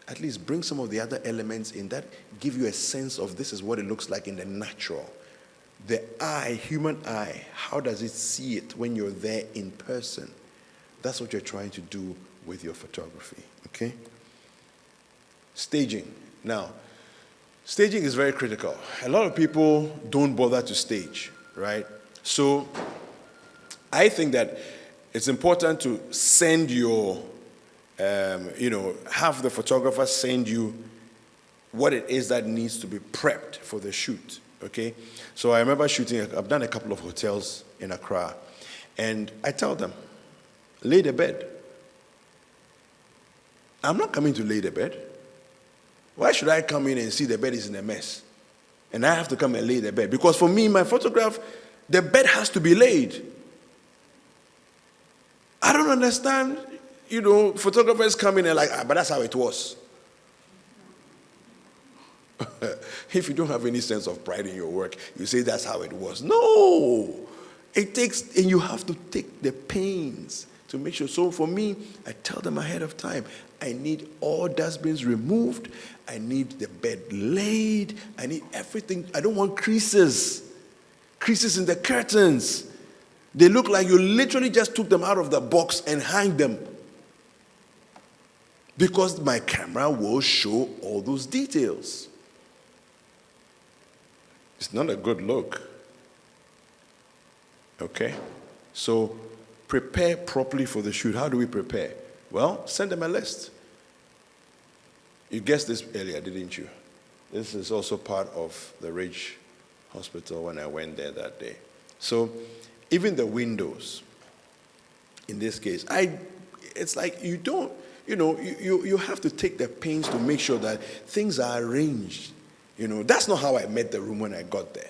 at least bring some of the other elements in that give you a sense of this is what it looks like in the natural. The eye, human eye, how does it see it when you're there in person? That's what you're trying to do with your photography, okay? Staging. Now, staging is very critical. A lot of people don't bother to stage, right? So, I think that it's important to send your, have the photographer send you what it is that needs to be prepped for the shoot, okay? So I remember shooting, I've done a couple of hotels in Accra, and I tell them, lay the bed. I'm not coming to lay the bed. Why should I come in and see the bed is in a mess? and I have to come and lay the bed. Because for me, my photograph, the bed has to be laid. I don't understand, photographers come in and like, but that's how it was. If you don't have any sense of pride in your work, you say that's how it was. No! It takes, and you have to take the pains to make sure. So for me, I tell them ahead of time, I need all dustbins removed. I need the bed laid. I need everything. I don't want creases in the curtains. They look like you literally just took them out of the box and hang them. Because my camera will show all those details. It's not a good look. Okay? So prepare properly for the shoot. How do we prepare? Well, send them a list. You guessed this earlier, didn't you? This is also part of the Ridge Hospital when I went there that day. So even the windows, in this case, it's like you don't, you have to take the pains to make sure that things are arranged. That's not how I met the room when I got there.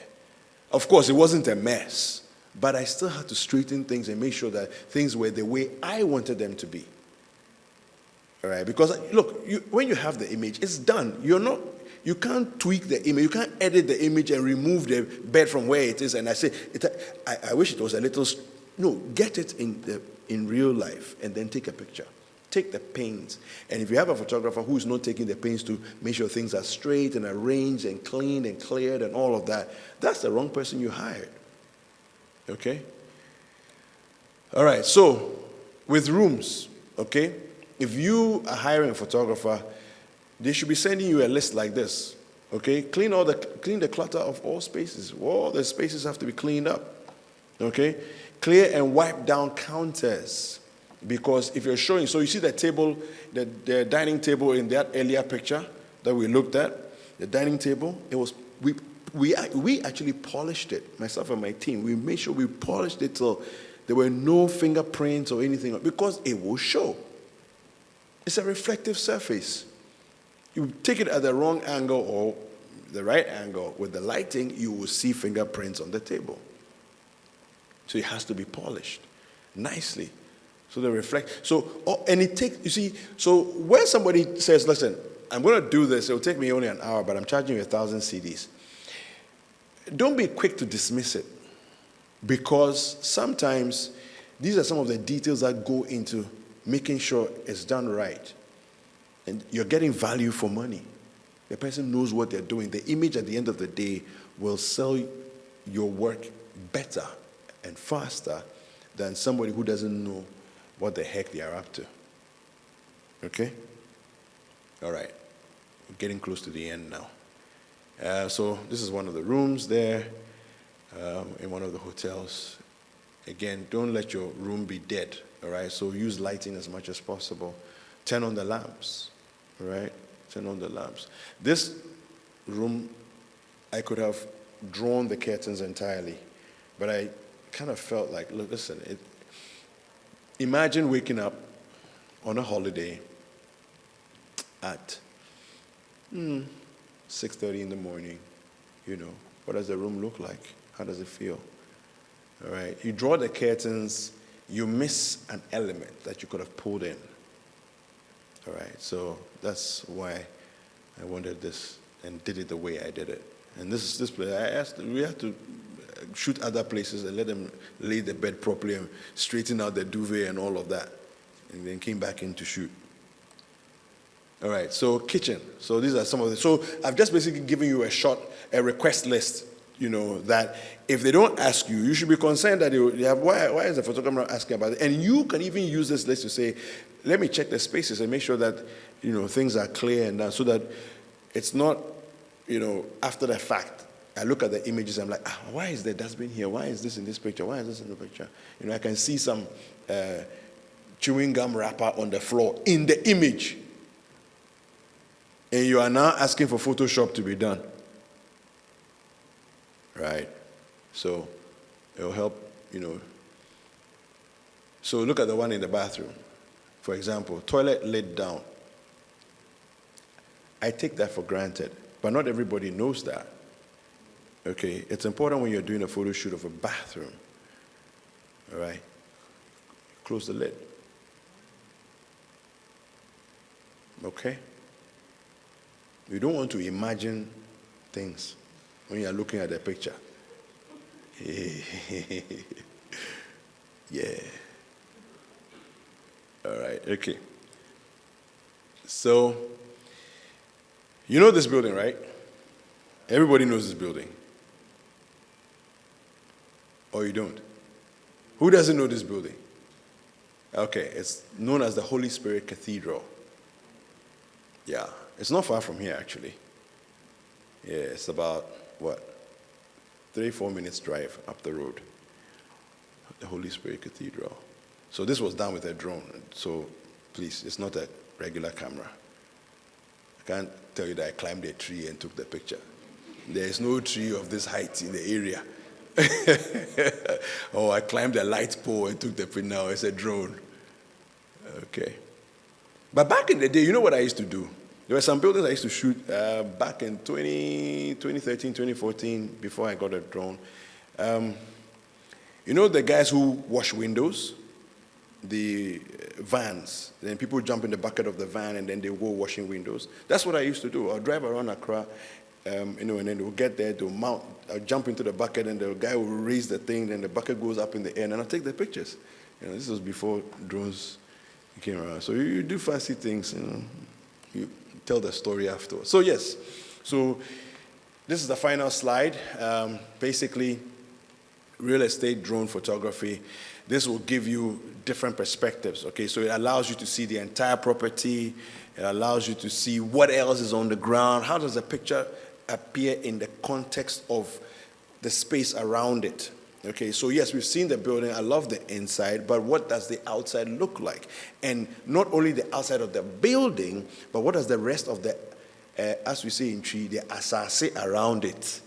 Of course, it wasn't a mess, but I still had to straighten things and make sure that things were the way I wanted them to be. All right? Because, look, when you have the image, it's done. You can't tweak the image. You can't edit the image and remove the bed from where it is. And I say, I wish it was a little, no, get it in real life and then take a picture. Take the pains. And if you have a photographer who is not taking the pains to make sure things are straight and arranged and cleaned and cleared and all of that, that's the wrong person you hired. Okay? All right, so with rooms, okay, if you are hiring a photographer, they should be sending you a list like this. Okay? Clean the clutter of all spaces. All the spaces have to be cleaned up. Okay? Clear and wipe down counters. Because if you're showing, so you see the table, the dining table in that earlier picture that we looked at, the dining table, it was, we actually polished it, myself and my team. We made sure we polished it till there were no fingerprints or anything, because it will show. It's a reflective surface. You take it at the wrong angle or the right angle with the lighting, you will see fingerprints on the table. So it has to be polished nicely. So they reflect. So, and it takes, you see, so when somebody says, listen, I'm going to do this, it'll take me only an hour, but I'm charging you 1,000 CDs. Don't be quick to dismiss it, because sometimes these are some of the details that go into making sure it's done right. And you're getting value for money. The person knows what they're doing. The image at the end of the day will sell your work better and faster than somebody who doesn't know what the heck they are up to. Okay? All right. We're getting close to the end now. So this is one of the rooms there in one of the hotels. Again, don't let your room be dead. All right? So use lighting as much as possible. Turn on the lamps. All right? Turn on the lamps. This room, I could have drawn the curtains entirely, but I kind of felt like, look, listen, imagine waking up on a holiday at 6:30 in the morning. What does the room look like? How does it feel? All right. You draw the curtains, you miss an element that you could have pulled in. All right. So that's why I wanted this and did it the way I did it. And this place, I asked, we had to shoot other places and let them lay the bed properly and straighten out the duvet and all of that, and then came back in to shoot. All right, so kitchen. So these are some of the, so I've just basically given you a request list, that if they don't ask you, you should be concerned that they have, why is the photographer not asking about it? And you can even use this list to say, let me check the spaces and make sure that, things are clear and done, so that it's not, after the fact, I look at the images, I'm like, why is there dustbin here? Why is this in this picture? Why is this in the picture? I can see some chewing gum wrapper on the floor in the image. And you are now asking for Photoshop to be done. Right? So it'll help, So look at the one in the bathroom. For example, toilet lid down. I take that for granted, but not everybody knows that. Okay, it's important when you're doing a photo shoot of a bathroom. All right, close the lid. Okay? You don't want to imagine things when you're looking at the picture. Yeah. All right, okay. So, you know this building, right? Everybody knows this building. Or you don't? Who doesn't know this building? Okay, it's known as the Holy Spirit Cathedral. Yeah, it's not far from here, actually. Yeah, it's about, 3-4 minutes drive up the road. The Holy Spirit Cathedral. So this was done with a drone. So please, it's not a regular camera. I can't tell you that I climbed a tree and took the picture. There is no tree of this height in the area. Oh, I climbed a light pole and took the picture. No, it's a drone. Okay. But back in the day, you know what I used to do? There were some buildings I used to shoot back in 2013, 2014, before I got a drone. You know the guys who wash windows? The vans. Then people jump in the bucket of the van and then they go washing windows. That's what I used to do. I'll drive around Accra, and then they'll get there, they'll mount, I'll jump into the bucket and the guy will raise the thing, then the bucket goes up in the air and I'll take the pictures. This was before drones came around. So you do fancy things, you tell the story afterwards. So yes, so this is the final slide. Basically, real estate drone photography. This will give you different perspectives, okay? So it allows you to see the entire property. It allows you to see what else is on the ground. How does a picture appear in the context of the space around it? Okay, so yes, we've seen the building. I love the inside, but what does the outside look like? And not only the outside of the building, but what does the rest of the, as we say in Tree, the asase around it?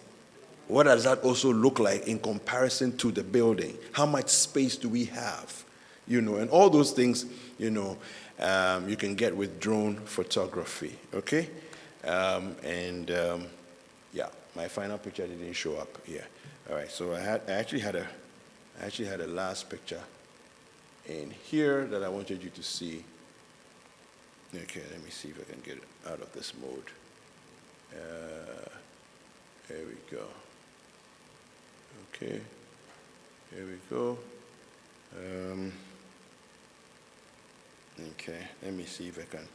What does that also look like in comparison to the building? How much space do we have? And all those things, you can get with drone photography, okay? Yeah, my final picture didn't show up here. All right, so I actually had a last picture in here that I wanted you to see. Okay, let me see if I can get it out of this mode. There we go. Okay, here we go. Okay, let me see if I can.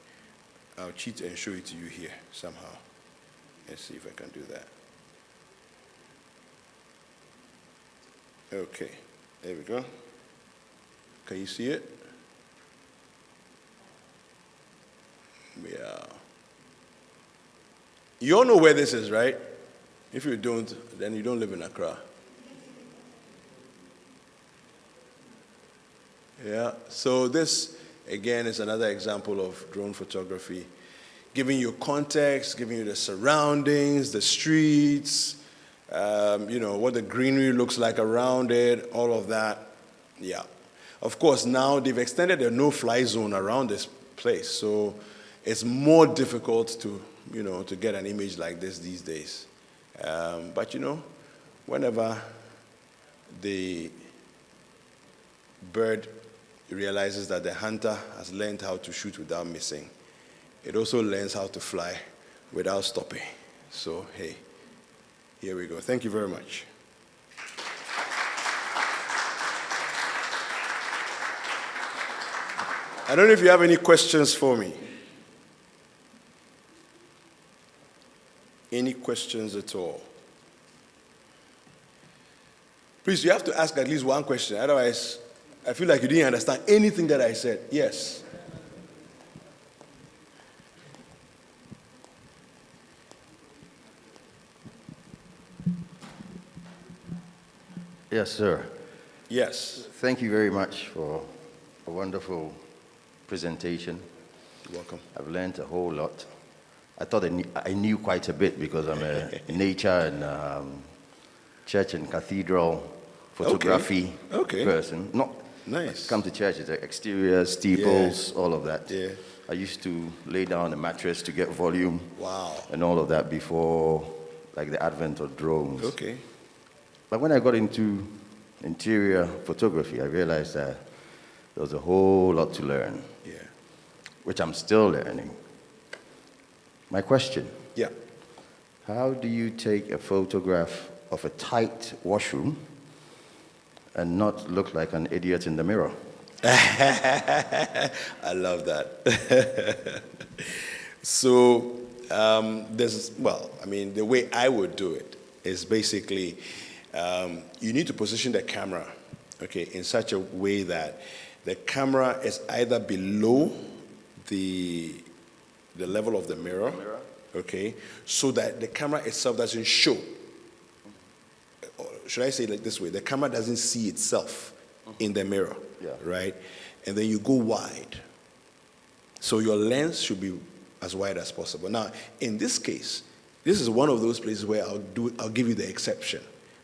I'll cheat and show it to you here somehow. Let's see if I can do that. Okay, there we go. Can you see it? Yeah. You all know where this is, right? If you don't, then you don't live in Accra. Yeah, so this, again, is another example of drone photography, giving you context, giving you the surroundings, the streets, what the greenery looks like around it, all of that. Yeah. Of course, now they've extended the no-fly zone around this place, so it's more difficult to, to get an image like this these days. But, whenever the bird realizes that the hunter has learned how to shoot without missing, it also learns how to fly without stopping. So, hey, here we go. Thank you very much. I don't know if you have any questions for me. Any questions at all? Please, you have to ask at least one question. Otherwise, I feel like you didn't understand anything that I said. Yes. Yes, sir. Yes. Thank you very much for a wonderful presentation. You're welcome. I've learned a whole lot. I thought I knew quite a bit because I'm a nature and church and cathedral photography person. Not nice. Come to church, it's exterior, steeples, all of that. Yeah. I used to lay down a mattress to get volume. Wow. And all of that before like the advent of drones. Okay. But when I got into interior photography, I realized that there was a whole lot to learn, Yeah. which I'm still learning. My question, Yeah. how do you take a photograph of a tight washroom and not look like an idiot in the mirror? I love that. So, the way I would do it is basically you need to position the camera, okay, in such a way that the camera is either below the level of the mirror, okay, so that the camera itself doesn't show. Or should I say it like this way? The camera doesn't see itself in the mirror, Yeah. right? And then you go wide. So your lens should be as wide as possible. Now, in this case, this is one of those places where I'll give you the exception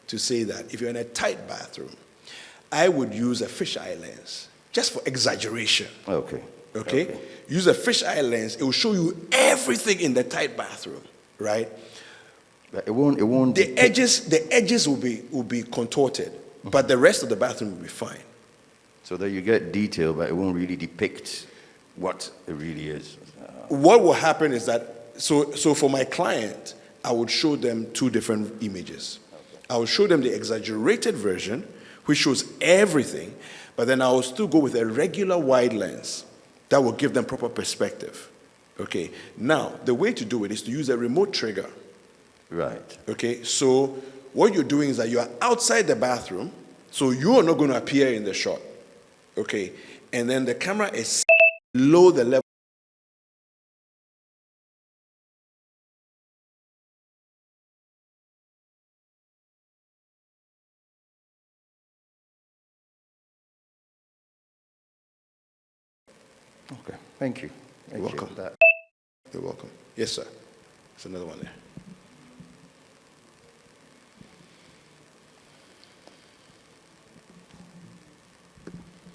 to say that if you're in a tight bathroom, I would use a fisheye lens just for exaggeration. Okay. Okay? Use a fisheye lens. It will show you everything in the tight bathroom, right? But it won't. The edges will be contorted, but the rest of the bathroom will be fine. So that you get detail, but it won't really depict what it really is. What will happen is that, so for my client, I would show them two different images. I will show them the exaggerated version, which shows everything, but then I will still go with a regular wide lens that will give them proper perspective. Okay, now the way to do it is to use a remote trigger. Right. Okay, so what you're doing is that you are outside the bathroom, so you are not going to appear in the shot. Okay, and then the camera is below the level. Okay. Thank you. Thank You're you. welcome. You're welcome. Yes, sir. There's another one there.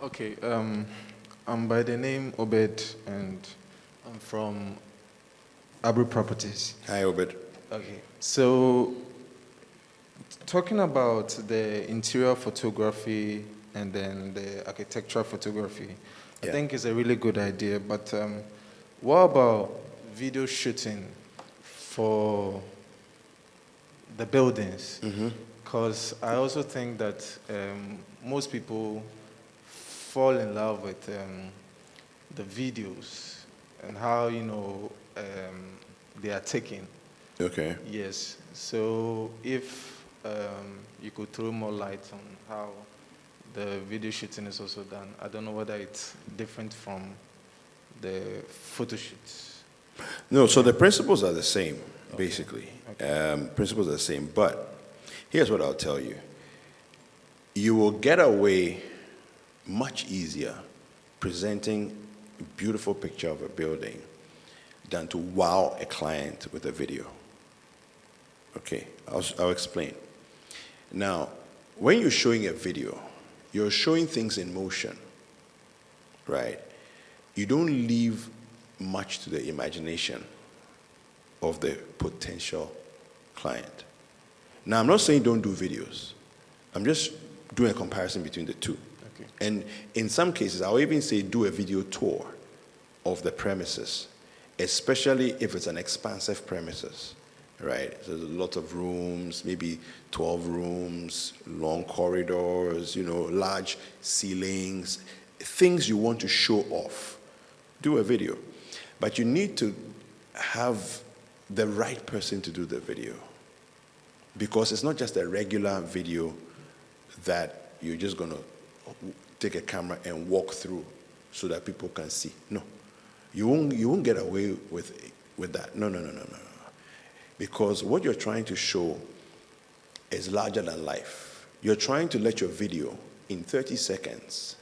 Okay, I'm by the name Obed, and I'm from Abu Properties. Hi, Obed. Okay, so talking about the interior photography and then the architectural photography, I Yeah. think it's a really good idea, but what about video shooting for the buildings? Because I also think that most people fall in love with the videos and how, they are taken. Okay. Yes. So if you could throw more light on how the video shooting is also done, I don't know whether it's different from the photo shoots. No, so the principles are the same, basically. Principles are the same, but here's what I'll tell you. You will get away much easier presenting a beautiful picture of a building than to wow a client with a video. Okay, I'll explain. Now, when you're showing a video, you're showing things in motion, right? You don't leave much to the imagination of the potential client. Now, I'm not saying don't do videos. I'm just doing a comparison between the two. Okay. And in some cases, I'll even say do a video tour of the premises, especially if it's an expansive premises, right? So there's a lot of rooms, maybe 12 rooms, long corridors, large ceilings, things you want to show off. Do a video. But you need to have the right person to do the video, because it's not just a regular video that you're just going to take a camera and walk through so that people can see. No. You won't get away with that. No. Because what you're trying to show is larger than life. You're trying to let your video, in 30 seconds,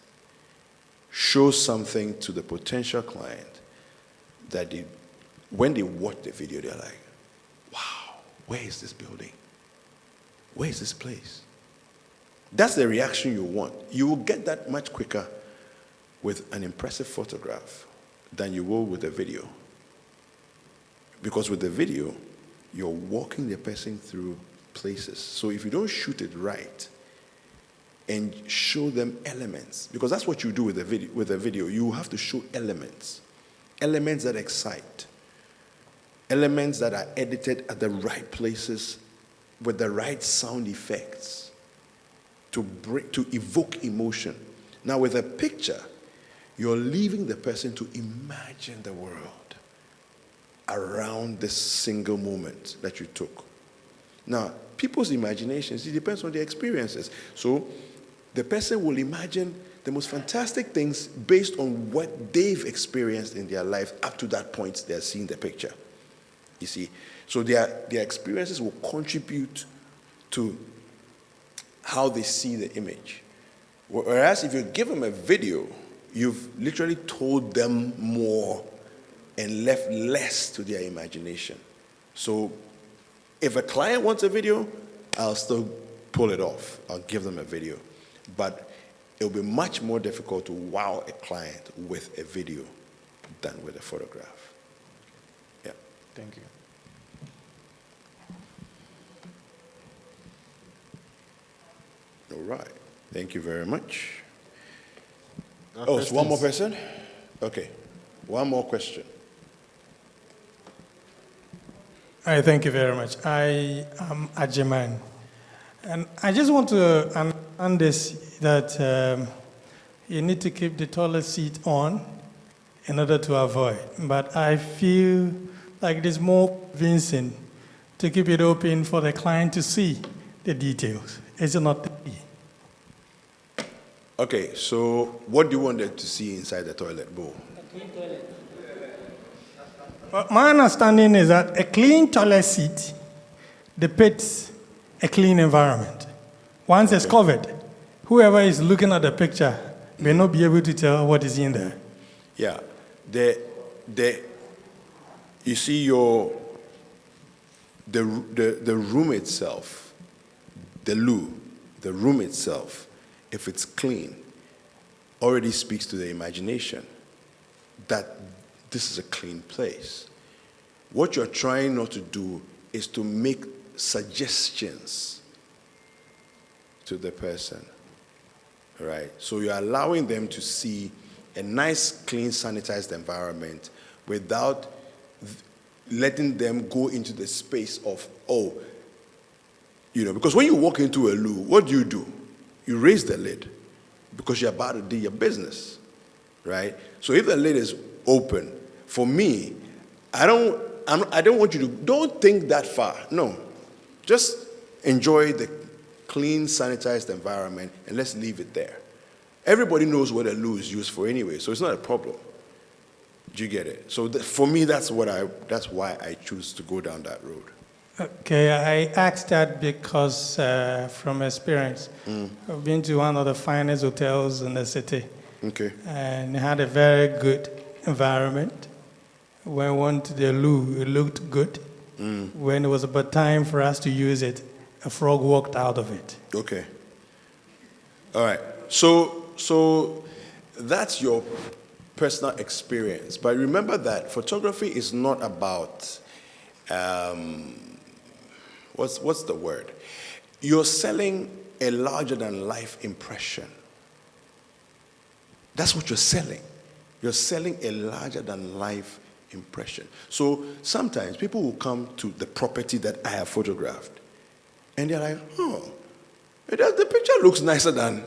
show something to the potential client that when they watch the video, they're like, wow, where is this building? Where is this place? That's the reaction you want. You will get that much quicker with an impressive photograph than you will with a video. Because with the video, you're walking the person through places. So if you don't shoot it right and show them elements, because that's what you do with a video, you have to show elements that excite, elements that are edited at the right places with the right sound effects to evoke emotion. Now with a picture, you're leaving the person to imagine the world around this single moment that you took. Now, people's imaginations, it depends on their experiences. So the person will imagine the most fantastic things based on what they've experienced in their life up to that point they're seeing the picture. You see? So their experiences will contribute to how they see the image. Whereas if you give them a video, you've literally told them more and left less to their imagination. So if a client wants a video, I'll still pull it off. I'll give them a video. But it'll be much more difficult to wow a client with a video than with a photograph. Yeah. Thank you. All right. Thank you very much. Oh, so one more person? Okay. One more question. Hi, thank you very much. I am Ajiman. And I just want to understand this, that you need to keep the toilet seat on in order to avoid. But I feel like it is more convincing to keep it open for the client to see the details. Is it not? Okay, so what do you want them to see inside the toilet bowl? Well, my understanding is that a clean toilet seat depicts a clean environment. Once it's covered, whoever is looking at the picture may not be able to tell what is in there. Yeah, you see the room itself, the room itself, if it's clean, already speaks to the imagination that this is a clean place. What you're trying not to do is to make suggestions to the person, right? So you're allowing them to see a nice, clean, sanitized environment without letting them go into the space of, because when you walk into a loo, what do? You raise the lid because you're about to do your business, right? So if the lid is open, for me, I don't want you to, don't think that far. No, just enjoy the clean, sanitized environment and let's leave it there. Everybody knows what a loo is used for anyway, so it's not a problem. Do you get it? So for me, that's why I choose to go down that road. Okay, I asked that because from experience, I've been to one of the finest hotels in the city. Okay. And it had a very good environment. When we went to the loo, it looked good. When it was about time for us to use it, a frog walked out of it. Okay. All right. So that's your personal experience. But remember that photography is not about, what's the word? You're selling a larger-than-life impression. That's what you're selling. You're selling a larger-than-life impression. So sometimes people will come to the property that I have photographed, and they're like, the picture looks nicer than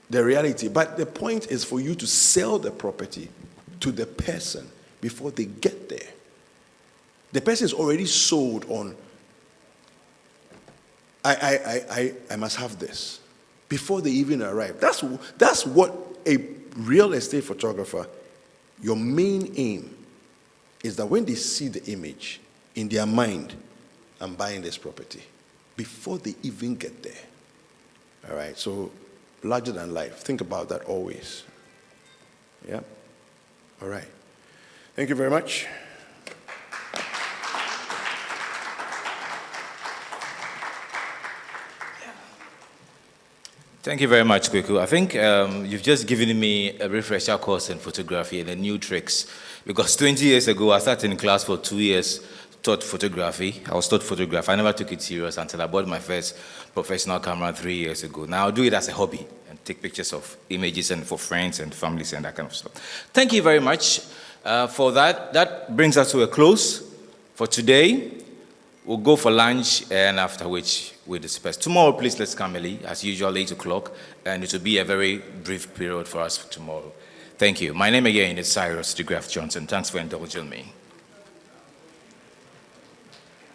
the reality. But the point is for you to sell the property to the person before they get there. The person is already sold on, I must have this before they even arrive. That's what a real estate photographer, your main aim is that when they see the image in their mind, I'm buying this property, before they even get there. All right, so larger than life. Think about that always. Yeah? All right. Thank you very much. Thank you very much, Kweku. I think you've just given me a refresher course in photography and the new tricks. Because 20 years ago, I sat in class for 2 years taught photography. I was taught photography. I never took it serious until I bought my first professional camera 3 years ago. Now I do it as a hobby and take pictures of images and for friends and families and that kind of stuff. Thank you very much for that. That brings us to a close for today. We'll go for lunch, and after which we disperse. Tomorrow, please, let's come early, as usual, 8 o'clock, and it will be a very brief period for us tomorrow. Thank you. My name again is Cyrus DeGraff Johnson. Thanks for indulging me.